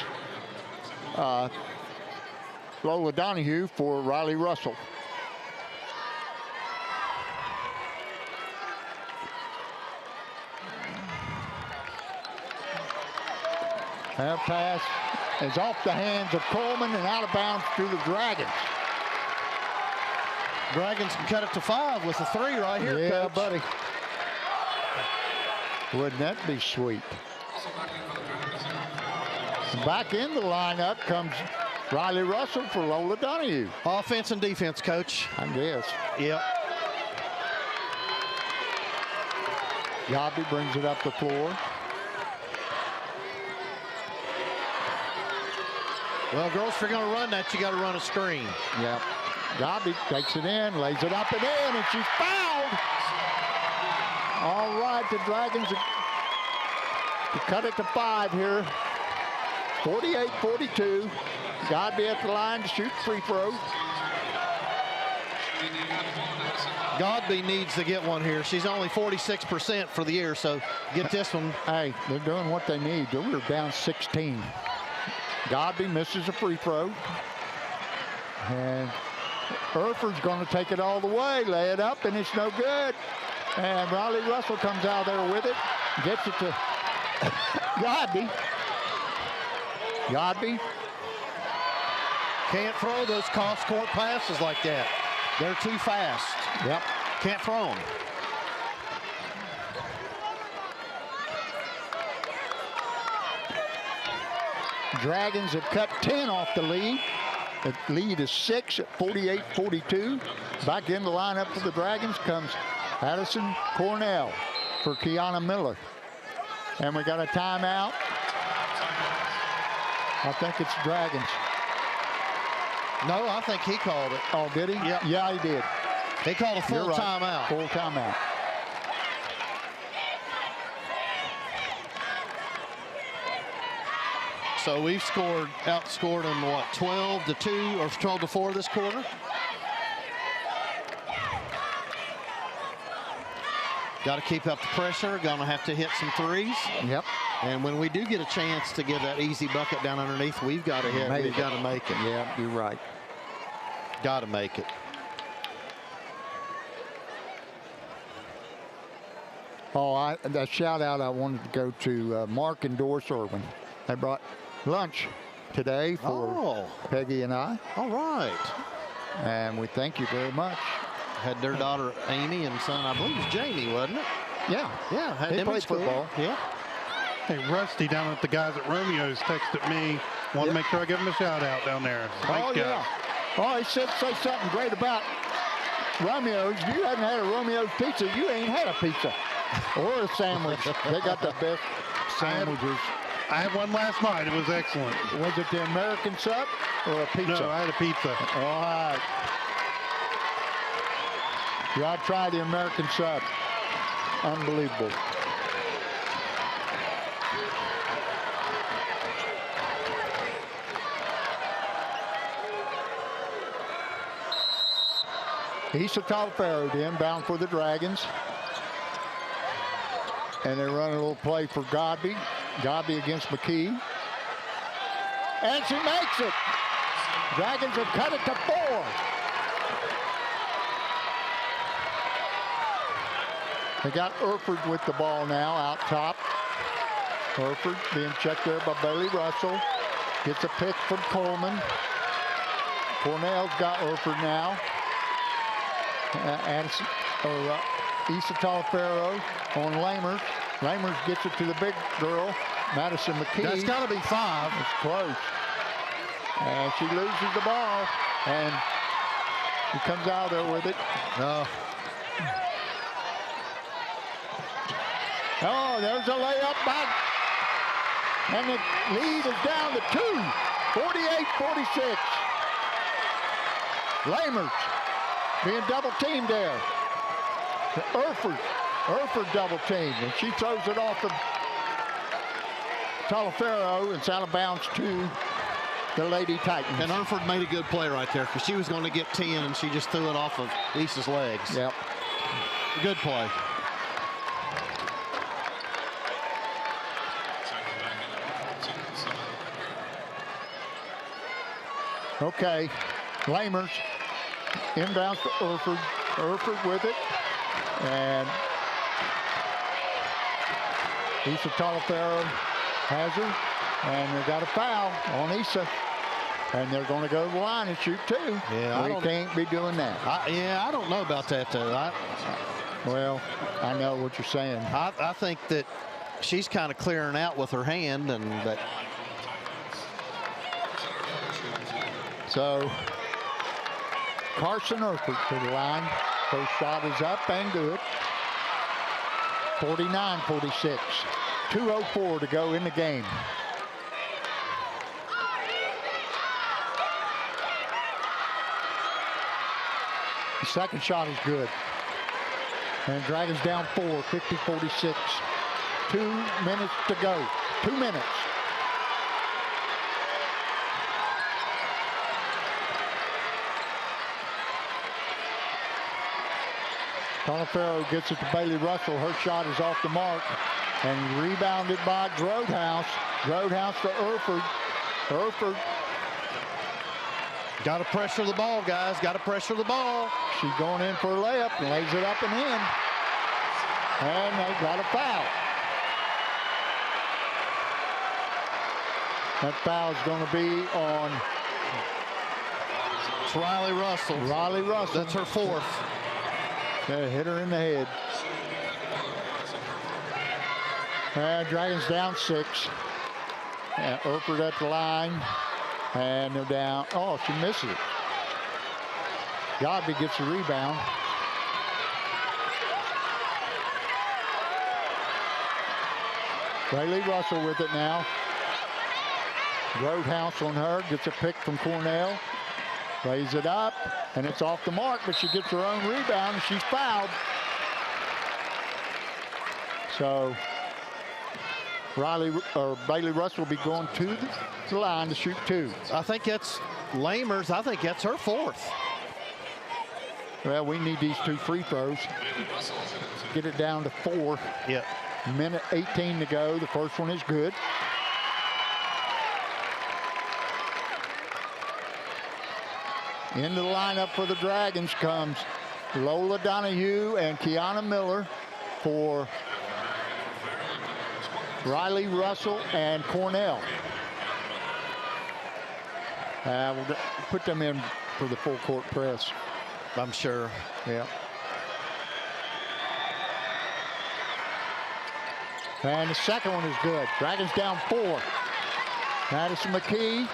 Lola Donahue for Riley Russell. That pass is off the hands of Coleman and out of bounds to the Dragons. Dragons can cut it to 5 with a 3 right here, yeah, Coach. buddy. Wouldn't that be sweet? Back in the lineup comes Riley Russell for Lola Donahue. Offense and defense, Coach. I guess. Yep. Godby brings it up the floor. Well, girls, if you're going to run that, you got to run a screen. Yep. Godby takes it in, lays it up and in, and she's fouled. All right, the Dragons to cut it to 5 here. 48-42. Godby at the line to shoot free throw. Godby needs to get one here. She's only 46% for the year, so get this one. Hey, they're doing what they need. They were down 16. Godby misses a free throw. And Erford's going to take it all the way, lay it up, and it's no good. And Riley Russell comes out there with it, gets it to Godby. Godby. Can't throw those cross-court passes like that. They're too fast. Yep. Can't throw them. Dragons have cut 10 off the lead. The lead is 6 at 48-42. Back in the lineup for the Dragons comes Addison Cornell for Kiana Miller. And we got a timeout. I think it's Dragons. No, I think he called it. Oh, did he? Yep. Yeah, he did. He called a full You're right. timeout. Full timeout. So we've outscored them, what, 12-2 or 12-4 this quarter? Got to keep up the pressure. Going to have to hit some threes. Yep. And when we do get a chance to get that easy bucket down underneath, we've got to hit. We've got to make it. Yeah, you're right. Got to make it. Oh, that shout out I wanted to go to Mark and Doris Irwin. They brought lunch today for Peggy and I. All right. And we thank you very much. Had their daughter Amy and son, I believe it was Jamie, wasn't it? Yeah. Yeah. They played football. Yeah. Hey, Rusty down at the guys at Romeo's texted me. Want to make sure I give him a shout out down there. Oh, yeah. Oh, he said say something great about Romeo's. If you haven't had a Romeo's pizza, you ain't had a pizza or a sandwich. They got the best sandwiches. I had one last night. It was excellent. Was it the American sub or a pizza? No, I had a pizza. All right. You ought to try the American sub. Unbelievable. Issa Talfaro to inbound for the Dragons. And they run a little play for Godby. Godby against McKee. And she makes it. Dragons have cut it to 4. They got Erford with the ball now out top. Erford being checked there by Bailey Russell. Gets a pick from Coleman. Cornell's got Erford now. Issa Talfaro on Lamers. Lamers gets it to the big girl, Madison McKee. That's got to be 5. It's close. And she loses the ball. And she comes out there with it. Oh, there's a layup back. And the lead is down to 2, 48-46. Lamers being double teamed there. To Erford double teamed, and she throws it off of Talifero. It's out of bounds to the Lady Titans. And Erford made a good play right there because she was going to get 10 and she just threw it off of Lisa's legs. Yep. Good play. Okay, Lamers inbounds to Erford. Erford with it. And Issa Talifero has her. And they got a foul on Issa. And they're going to go to the line and shoot 2. Yeah, we can't be doing that. I don't know about that, though. Well, I know what you're saying. I think that she's kind of clearing out with her hand, and that. So Carson Erford to the line. First shot is up and good. 49-46. 2:04 to go in the game. The second shot is good. And Dragons down 4, 50-46. 2 minutes to go. 2 minutes. Talifero gets it to Bailey Russell. Her shot is off the mark and rebounded by Grodhouse. Grodhouse to Erford. Erford. Got to pressure the ball, guys. Got to pressure the ball. She's going in for a layup and lays it up and in. And they got a foul. That foul is going to be on Riley Russell. Riley Russell. That's her 4th. They hit her in the head. And Dragons down 6. And Erford at the line. And they're down. Oh, she misses it. Godby gets the rebound. Bailey Russell with it now. Roadhouse on her. Gets a pick from Cornell. Lays it up. And it's off the mark, but she gets her own rebound and she's fouled. So Bailey Russell will be going to the line to shoot 2. I think that's Lamers. I think that's her 4th. Well, we need these 2 free throws. Get it down to 4. Yep. Minute 18 to go. The first one is good. Into the lineup for the Dragons comes Lola Donahue and Kiana Miller for Riley Russell and Cornell. We'll put them in for the full court press. I'm sure. Yeah. And the second one is good. Dragons down 4. Madison McKee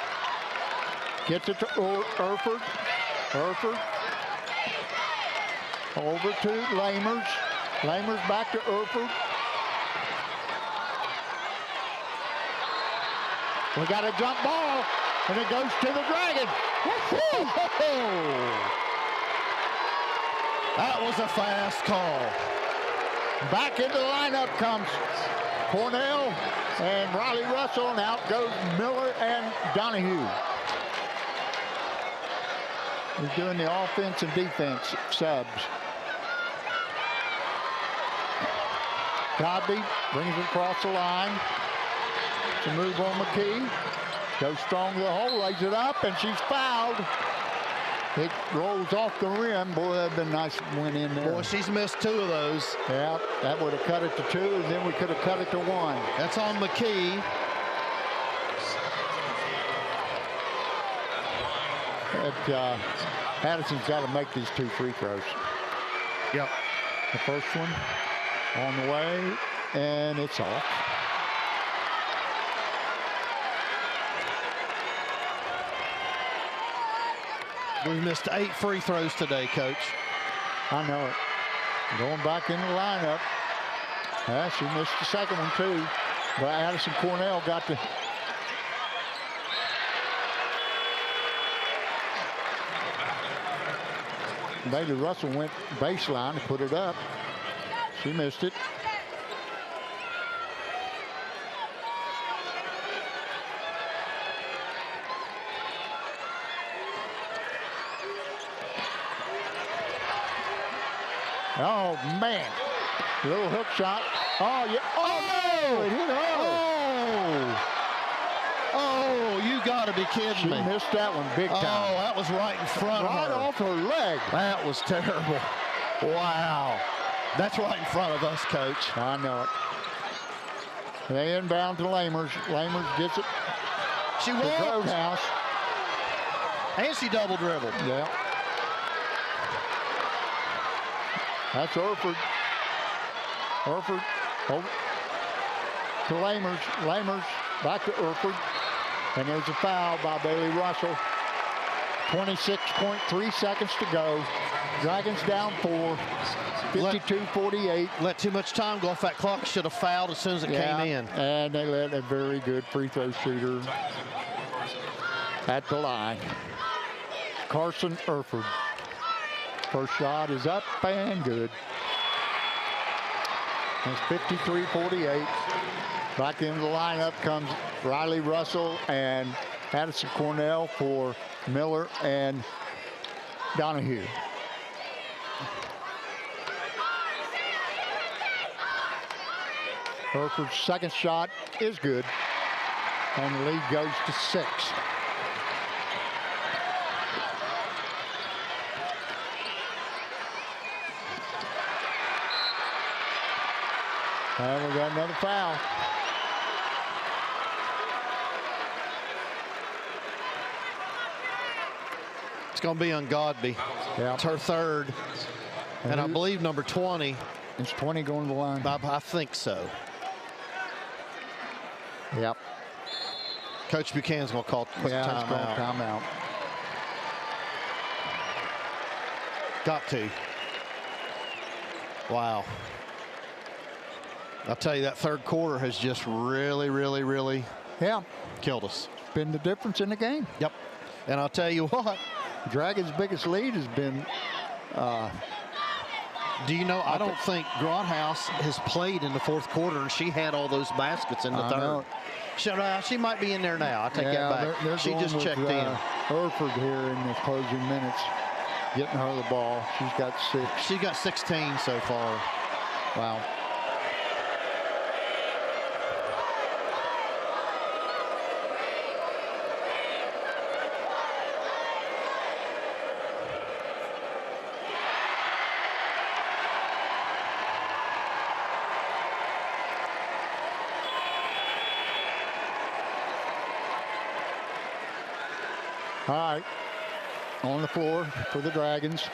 gets it to Erford. Erford over to Lamers. Lamers back to Erford. We got a jump ball, and it goes to the Dragons. That was a fast call. Back into the lineup comes Cornell and Riley Russell, and out goes Miller and Donahue. He's doing the offense and defense subs. Godby brings it across the line. It's a move on McKee. Goes strong to the hole, lays it up, and she's fouled. It rolls off the rim. Boy, that'd been nice win in there. Boy, she's missed 2 of those. Yeah, that would have cut it to 2, and then we could have cut it to 1. That's on McKee. Addison's got to make these 2 free throws. Yep. The first one on the way, and it's off. We missed 8 free throws today, Coach. I know it. Going back in the lineup. Yeah, she missed the second one too. But Addison Cornell got the. Bailey Russell went baseline to put it up. She missed it. Oh, man. Little hook shot. Oh, yeah. Oh, no. It hit her. Oh, you got to be kidding me. She missed that one big time. Oh, that was right in front of her. Right off her leg. That was terrible. Wow. That's right in front of us, Coach. I know it. They inbound to Lamers. Lamers gets it. She to walked. Roadhouse. And she double dribbled. Yeah. That's Erford. Erford over to Lamers. Lamers back to Erford. And there's a foul by Bailey Russell. 26.3 seconds to go. Dragons down 4. 52-48. Let too much time go off that clock. Should have fouled as soon as it came in. And they let a very good free throw shooter at the line. Carson Erford. First shot is up and good. It's 53-48. Back into the lineup comes Riley Russell and Addison Cornell for Miller and Donahue. Erford's second shot is good. And the lead goes to 6. And we got another foul. It's going to be on Godby. Yeah. It's her third. And I believe number 20. It's 20 going to the line. I think so. Yep. Coach Buchanan's going to call quick timeout. Timeout. Got to. Wow. I'll tell you, that third quarter has just really killed us. Been the difference in the game. Yep. And I'll tell you what. Dragon's biggest lead has been. Do you know, I don't think Grothaus has played in the fourth quarter, and she had all those baskets in the third. She might be in there now. I take that back. They're she just checked in. Erford here in the closing minutes, getting her the ball. She's got 6. She's got 16 so far. Wow. All right, on the floor for the Dragons,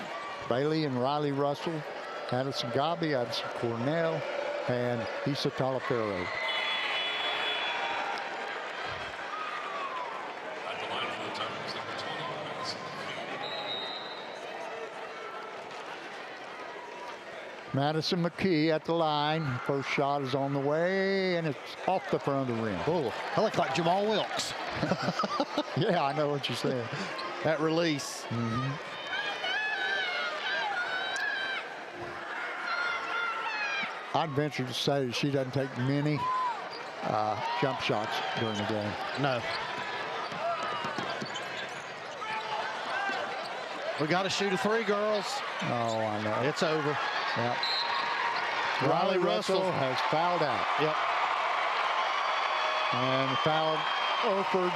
Bailey and Riley Russell, Addison Godby, Addison Cornell, and Issa Talaferro. At the line for the Tigers, number 20, Madison McKee at the line. First shot is on the way, and it's off the front of the rim. Oh, I look like Jamal Wilkes. Yeah, I know what you're saying. That release. Mm-hmm. I'd venture to say that she doesn't take many jump shots during the game. No. We got to shoot a 3, girls. Oh, I know. It's over. Yep. Riley Russell has fouled out. Yep. And fouled Erford,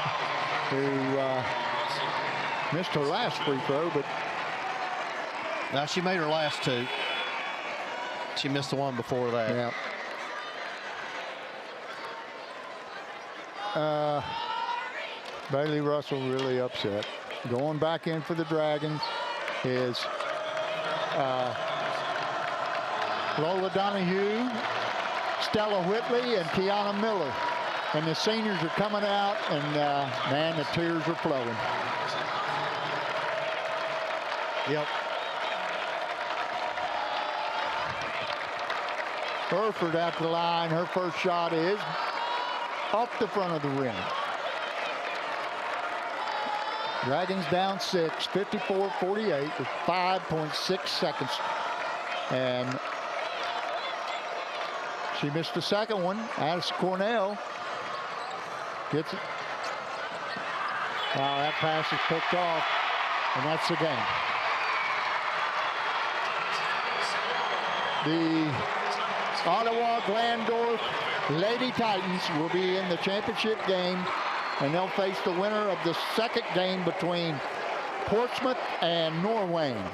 who missed her last free throw, but now she made her last 2. She missed the one before that. Yeah. Bailey Russell really upset. Going back in for the Dragons is Lola Donahue, Stella Whitley, and Kiana Miller. And the seniors are coming out, and man, the tears are flowing. Yep. Erford at the line. Her first shot is off the front of the rim. Dragons down 6, 54-48 with 5.6 seconds. And she missed the second one. Addison Cornell gets it. Wow, that pass is picked off, and that's the game. The Ottawa-Glandorf Lady Titans will be in the championship game, and they'll face the winner of the second game between Portsmouth and Norwayne,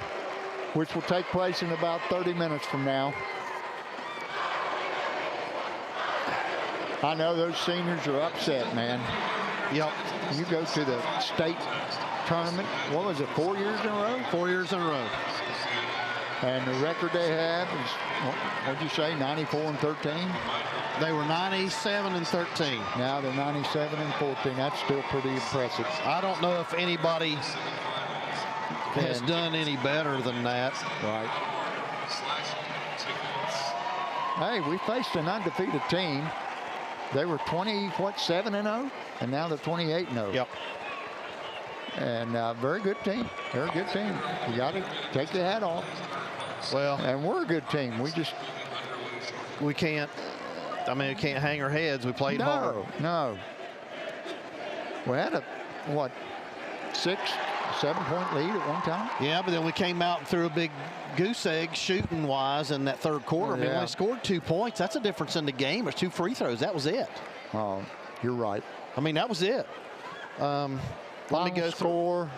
which will take place in about 30 minutes from now. I know those seniors are upset, man. Yep. You go to the state tournament, what was it, 4 years in a row? 4 years in a row. And the record they have is, what'd you say, 94-13? They were 97-13. Now they're 97-14. That's still pretty impressive. I don't know if anybody has done any better than that. Right. Hey, we faced an undefeated team. They were 7-0, and now they're 28-0. Yep. And very good team. Very good team. You got to take your hat off. Well, and we're a good team. We can't. I mean, we can't hang our heads. We played hard. No. We had a 6-7-point lead at one time. Yeah, but then we came out and threw a big goose egg shooting-wise in that third quarter. I mean, we only scored 2 points. That's a difference in the game. There's 2 free throws. That was it. Oh, you're right. I mean, that was it. Let me go score.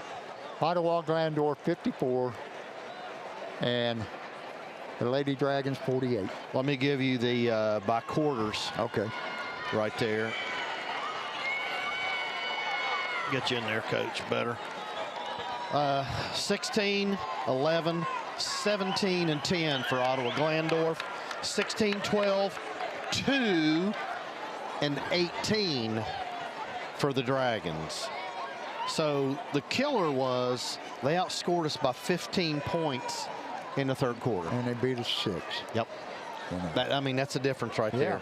Ottawa-Glandorf 54, and the Lady Dragons 48. Let me give you the by quarters. Okay. Right there. Get you in there, Coach, better. 16, 11, 17, and 10 for Ottawa-Glandorf. 16, 12, 2, and 18 for the Dragons. So the killer was they outscored us by 15 points in the third quarter. And they beat us 6. Yep. I mean, that's a difference right there.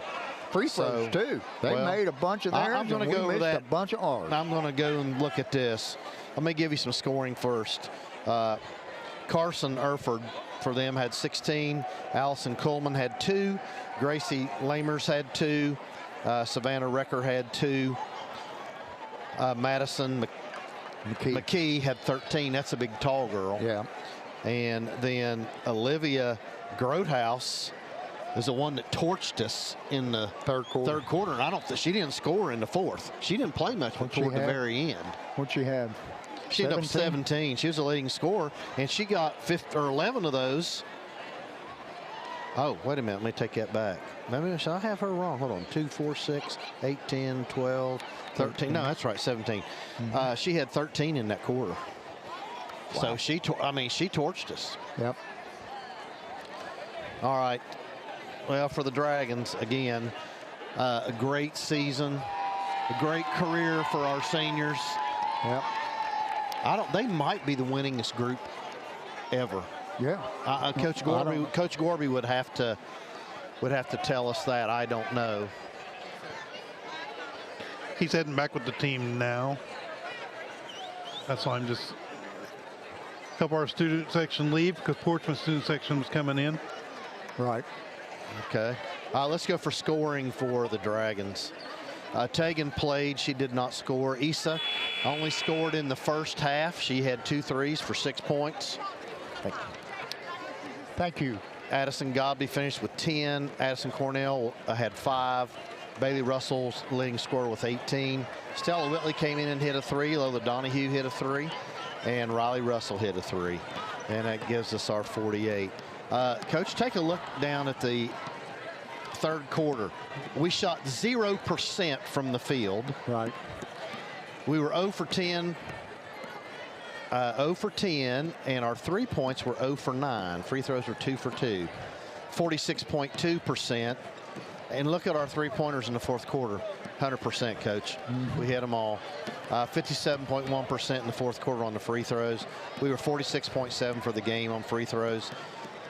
Free throws, too. They made a bunch of theirs, I'm going to go over that. A bunch of ours. I'm going to go and look at this. Let me give you some scoring first. Carson Erford for them had 16. Allison Kuhlman had 2. Gracie Lamers had 2. Savannah Recker had 2. Madison McKee had 13. That's a big, tall girl. Yeah. And then Olivia Grothaus is the one that torched us in the third quarter. And I don't think she didn't score in the fourth. She didn't play much toward the very end. What'd she have? She ended up 17. She was the leading scorer, and she got 11 of those. Oh, wait a minute. Let me take that back. Maybe should I have her wrong? Hold on. 2, 4, 6, 8, 10, 12, 13. No, that's right, 17. She had 13 in that quarter. Wow. So she torched us. Yep. All right. Well, for the Dragons, again, a great season, a great career for our seniors. Yep. They might be the winningest group ever. Yeah. Coach Gorby would have to tell us that. I don't know. He's heading back with the team now. That's why I'm just help our student section leave because Portsmouth student section was coming in. Right. Okay. Let's go for scoring for the Dragons. Tegan played. She did not score. Issa only scored in the first half. She had 2 threes for 6 points. Thank you. Addison Godby finished with 10. Addison Cornell had 5. Bailey Russell's leading scorer with 18. Stella Whitley came in and hit a 3. Lola Donahue hit a 3. And Riley Russell hit a 3. And that gives us our 48. Coach, take a look down at the third quarter. We shot 0% from the field. Right. We were 0 for 10. 0 for 10, and our 3 points were 0 for 9. Free throws were 2 for 2. 46.2%. And look at our 3-pointers in the fourth quarter. 100%, Coach. We hit them all. 57.1% in the fourth quarter on the free throws. We were 46.7 for the game on free throws.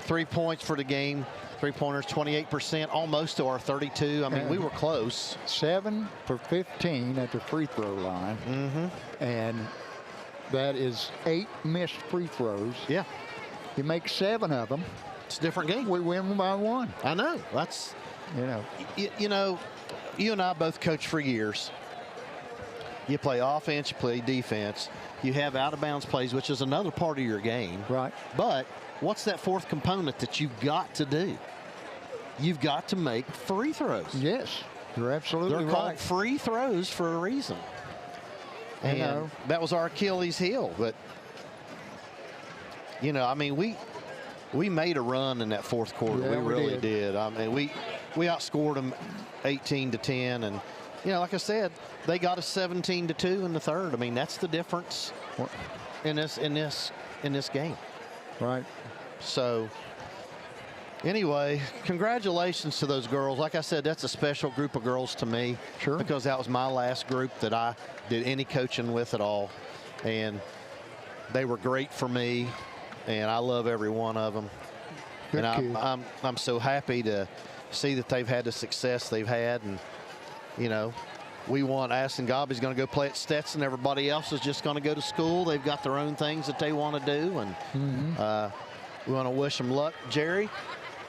3 points for the game. 3-pointers, 28%, almost to our 32. I mean, we were close. 7 for 15 at the free throw line. And that is 8 missed free throws. Yeah. You make 7 of them. It's a different game. We win by 1. I know. That's, you know. You know, you and I both coached for years. You play offense, you play defense. You have out-of-bounds plays, which is another part of your game. Right. But what's that fourth component that you've got to do? You've got to make free throws. Yes, you're absolutely They're right. called free throws for a reason. And that was our Achilles heel. But, you know, I mean, we made a run in that fourth quarter. Yeah, we really did. I mean, we outscored them 18-10. And, you know, like I said, they got us 17-2 in the third. I mean, that's the difference in this game. Right. So, anyway, congratulations to those girls. Like I said, that's a special group of girls to me. Sure. Because that was my last group that I did any coaching with at all. And they were great for me. And I love every one of them. Good and I'm so happy to see that they've had the success they've had. And, you know, we want Aston Gobby's going to go play at Stetson. Everybody else is just going to go to school. They've got their own things that they want to do. And we want to wish them luck. Jerry,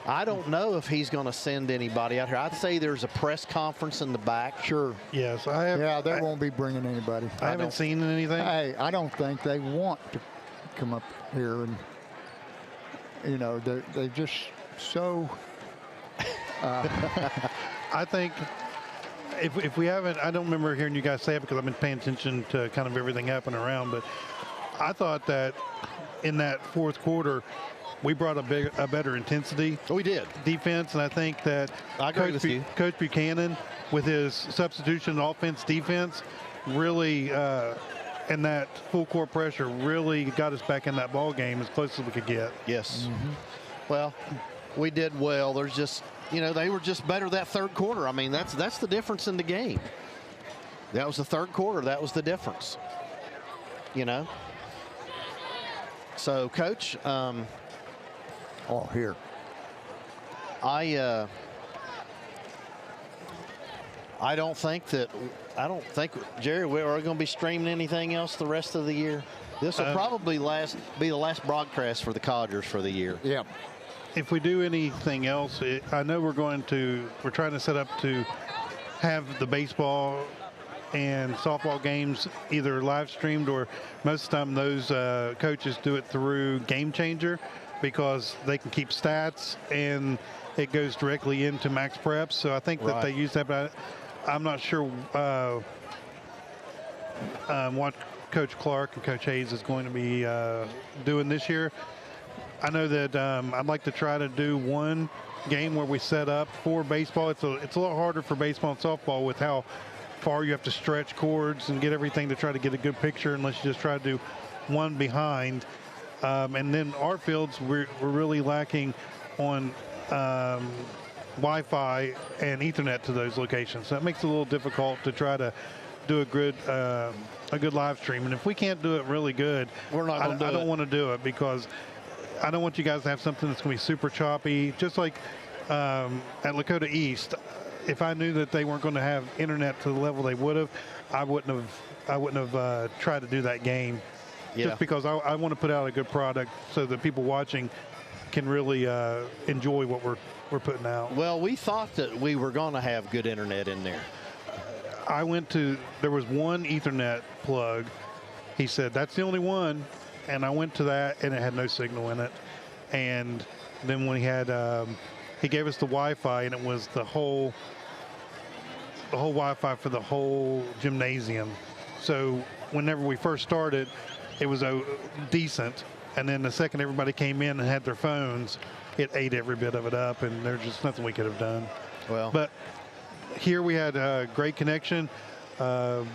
I don't know if he's going to send anybody out here. I'd say there's a press conference in the back. Sure. Yes, I have. Yeah, they won't be bringing anybody. I haven't seen anything. Hey, I don't think they want to come up here and, you know, they're just so. I think if we haven't, I don't remember hearing you guys say it because I've been paying attention to kind of everything happening around, but I thought that in that fourth quarter, we brought a better intensity. Oh, we did. Defense, and I think that I agree with you. Coach Buchanan, with his substitution offense defense, really, and that full court pressure really got us back in that ball game as close as we could get. Yes. Well, we did well. There's just, you know, they were just better that third quarter. I mean, that's the difference in the game. That was the third quarter. That was the difference. You know. So, Coach, Here. I don't think Jerry, we're going to be streaming anything else the rest of the year. This will probably be the last broadcast for the Codgers for the year. Yeah. If we do anything else, I know we're trying to set up to have the baseball and softball games either live streamed, or most of the time those coaches do it through Game Changer, because they can keep stats and it goes directly into Max Preps. So I think that they use that, but I'm not sure what Coach Clark and Coach Hayes is going to be doing this year. I know that I'd like to try to do one game where we set up for baseball. It's a lot harder for baseball and softball with how far you have to stretch cords and get everything to try to get a good picture, unless you just try to do one behind. And then our fields, we're really lacking on Wi-Fi and Ethernet to those locations. So that makes it a little difficult to try to do a good live stream. And if we can't do it really good, We're not gonna do I don't it. want to do it, because I don't want you guys to have something that's going to be super choppy. Just like at Lakota East, if I knew that they weren't going to have internet to the level they would have, I wouldn't have tried to do that game. Yeah. Just because I want to put out a good product so that people watching can really enjoy what we're putting out. Well, we thought that we were going to have good internet in there. There was one Ethernet plug. He said, that's the only one. And I went to that, and it had no signal in it. And then when he gave us the Wi-Fi, and it was the whole Wi-Fi for the whole gymnasium. So whenever we first started, it was decent. And then the second everybody came in and had their phones, it ate every bit of it up, and there's just nothing we could have done. Well, But here we had a great connection. I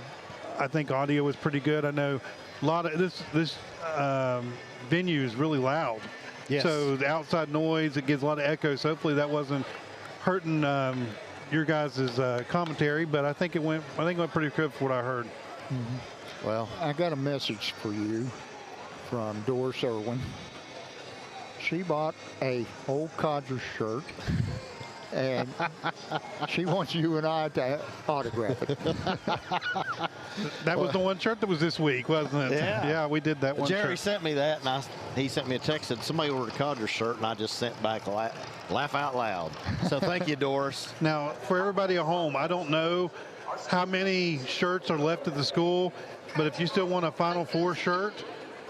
think audio was pretty good. I know a lot of this venue is really loud. Yes. So the outside noise, it gives a lot of echo. So hopefully that wasn't hurting your guys' commentary. But I think it went pretty good for what I heard. well, I got a message for you from Doris Irwin. she bought a old Codgers shirt, and she wants you and I to autograph it. That was the one shirt that was this week, wasn't it? Yeah. We did that one Jerry shirt. sent me that, and he sent me a text that somebody ordered a Codgers shirt, and I just sent back laugh out loud. So thank you, Doris. Now, for everybody at home, I don't know how many shirts are left at the school, but if you still want a Final Four shirt,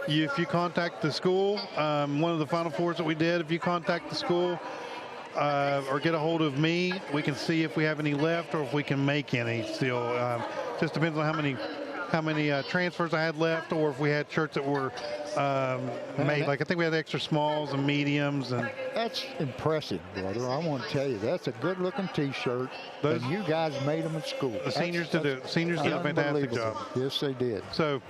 if you contact the school, one of the Final Fours that we did, if you contact the school or get a hold of me, we can see if we have any left or if we can make any still. Just depends on how many transfers I had left, or if we had shirts that were made. Like I think we had extra smalls and mediums. And that's impressive, brother. I want to tell you, that's a good-looking T-shirt. And you guys made them at school. The seniors did a fantastic job. Yes, they did. So,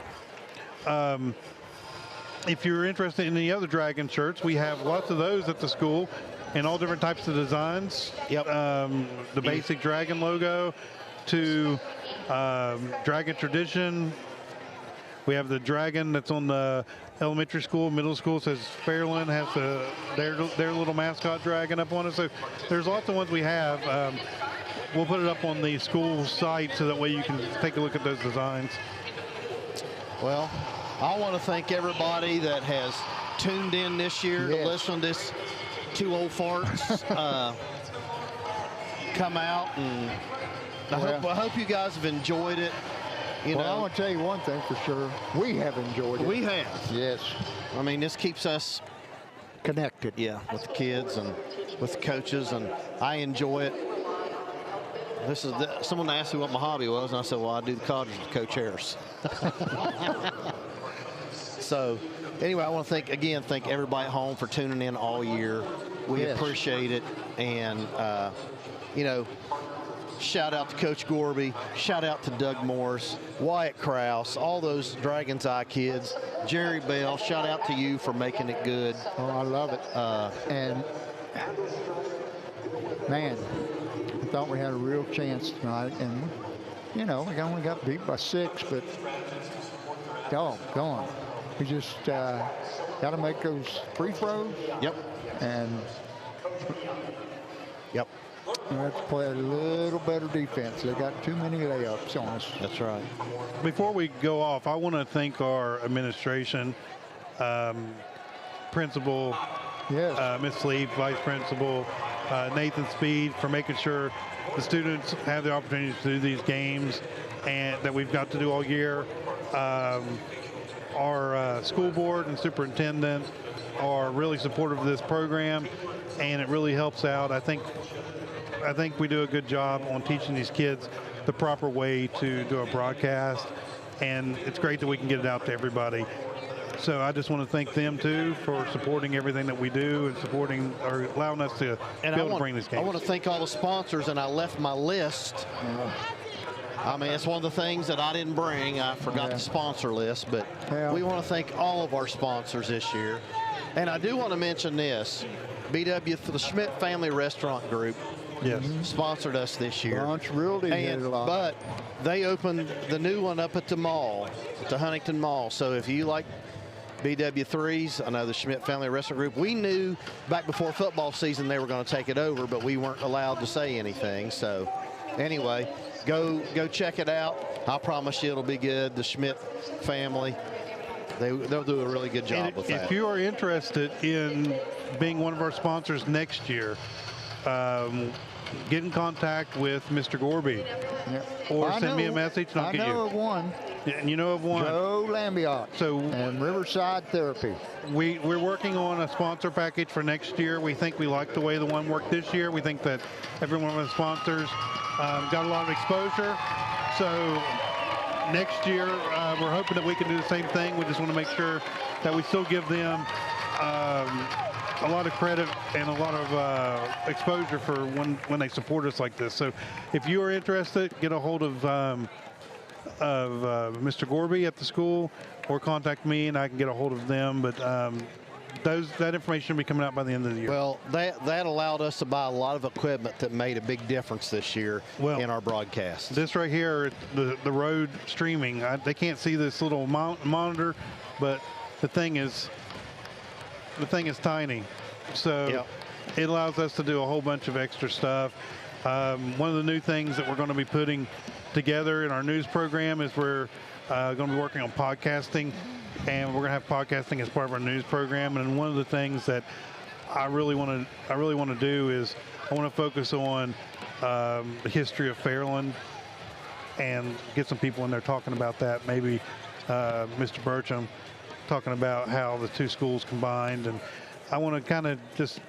if you're interested in any other Dragon shirts, we have lots of those at the school in all different types of designs. Yep. The basic Dragon logo to Dragon Tradition. We have the Dragon that's on the elementary school, middle school, says Fairland, has their little mascot dragon up on it. So there's lots of ones we have. We'll put it up on the school site so that way you can take a look at those designs. Well, I want to thank everybody that has tuned in this year to listen to this two old farts come out, and I hope you guys have enjoyed it. I want to tell you one thing for sure. We have enjoyed it. We have. Yes. I mean, this keeps us connected. Yeah, with the kids and with the coaches, and I enjoy it. Someone asked me what my hobby was, and I said, well, I do the Codgers with Coach Harris. So, anyway, I want to thank everybody at home for tuning in all year. We appreciate it, and shout out to Coach Gorby, shout out to Doug Morris, Wyatt Krause, all those Dragon's Eye kids, Jerry Bell, shout out to you for making it good. Oh, I love it. And man, I thought we had a real chance tonight, and we only got beat by 6, but doggone. We just got to make those free throws. Yep. And yep. We have to play a little better defense. They got too many layups on us. That's right. Before we go off, I want to thank our administration, principal, Ms. Leaf, vice principal, Nathan Speed, for making sure the students have the opportunity to do these games and that we've got to do all year. Our school board and superintendent are really supportive of this program, and it really helps out. I think we do a good job on teaching these kids the proper way to do a broadcast, and it's great that we can get it out to everybody. So I just want to thank them too for supporting everything that we do and supporting or allowing us to be able to bring this game. I want to thank all the sponsors, and I left my list. I mean, it's one of the things that I didn't bring. I forgot the sponsor list, but we want to thank all of our sponsors this year. And I do want to mention this. BW for the Schmidt Family Restaurant Group sponsored us this year. Bunch Realty did a lot. But they opened the new one up at the mall, at the Huntington Mall. So if you like BW3s, I know the Schmidt Family Restaurant Group, we knew back before football season they were going to take it over, but we weren't allowed to say anything. So anyway, go check it out. I promise you it'll be good. The Schmidt family, they'll do a really good job with that. If you are interested in being one of our sponsors next year, get in contact with Mr. Gorby or send me a message and I'll get you. I know of one. And you know of one. Joe Lambiot and Riverside Therapy. We're working on a sponsor package for next year. We think we like the way the one worked this year. We think that every one of the sponsors got a lot of exposure. So next year, we're hoping that we can do the same thing. We just want to make sure that we still give them a lot of credit and a lot of exposure for when they support us like this. So if you are interested, get a hold of Mr. Gorby at the school or contact me and I can get a hold of them. But that information will be coming out by the end of the year. Well, that allowed us to buy a lot of equipment that made a big difference this year in our broadcast. This right here, the road streaming, they can't see this little monitor, but the thing is, the thing is tiny. So it allows us to do a whole bunch of extra stuff. One of the new things that we're going to be putting together in our news program is we're going to be working on podcasting, and we're going to have podcasting as part of our news program. And one of the things that I really want to do is I want to focus on the history of Fairland and get some people in there talking about that. Maybe Mr. Burcham talking about how the two schools combined, and I want to kind of just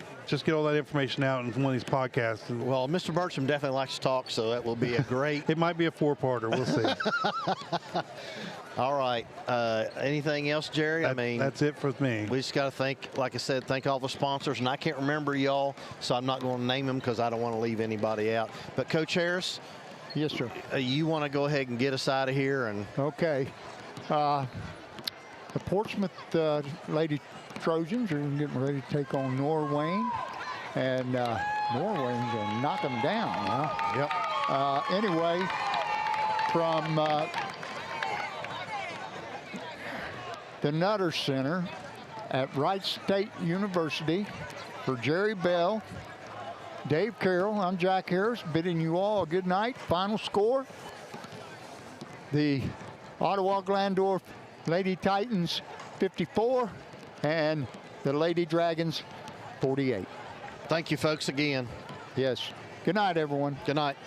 get all that information out in one of these podcasts. Well, Mr. Burcham definitely likes to talk, so that will be a great. It might be a 4-parter. We'll see. All right. Anything else, Jerry? I mean, that's it for me. We just got to thank, like I said, thank all the sponsors, and I can't remember y'all, so I'm not going to name them because I don't want to leave anybody out. But Coach Harris. Yes, sir. You want to go ahead and get us out of here? And okay. The Portsmouth Lady Trojans are getting ready to take on Norwayne, and Norwayne's going to knock them down. Huh? Yep. Anyway, from the Nutter Center at Wright State University, for Jerry Bell, Dave Carroll, I'm Jack Harris, bidding you all a good night. Final score, the Ottawa-Glandorf Lady Titans 54 and the Lady Dragons 48. Thank you, folks, again. Yes. Good night, everyone. Good night.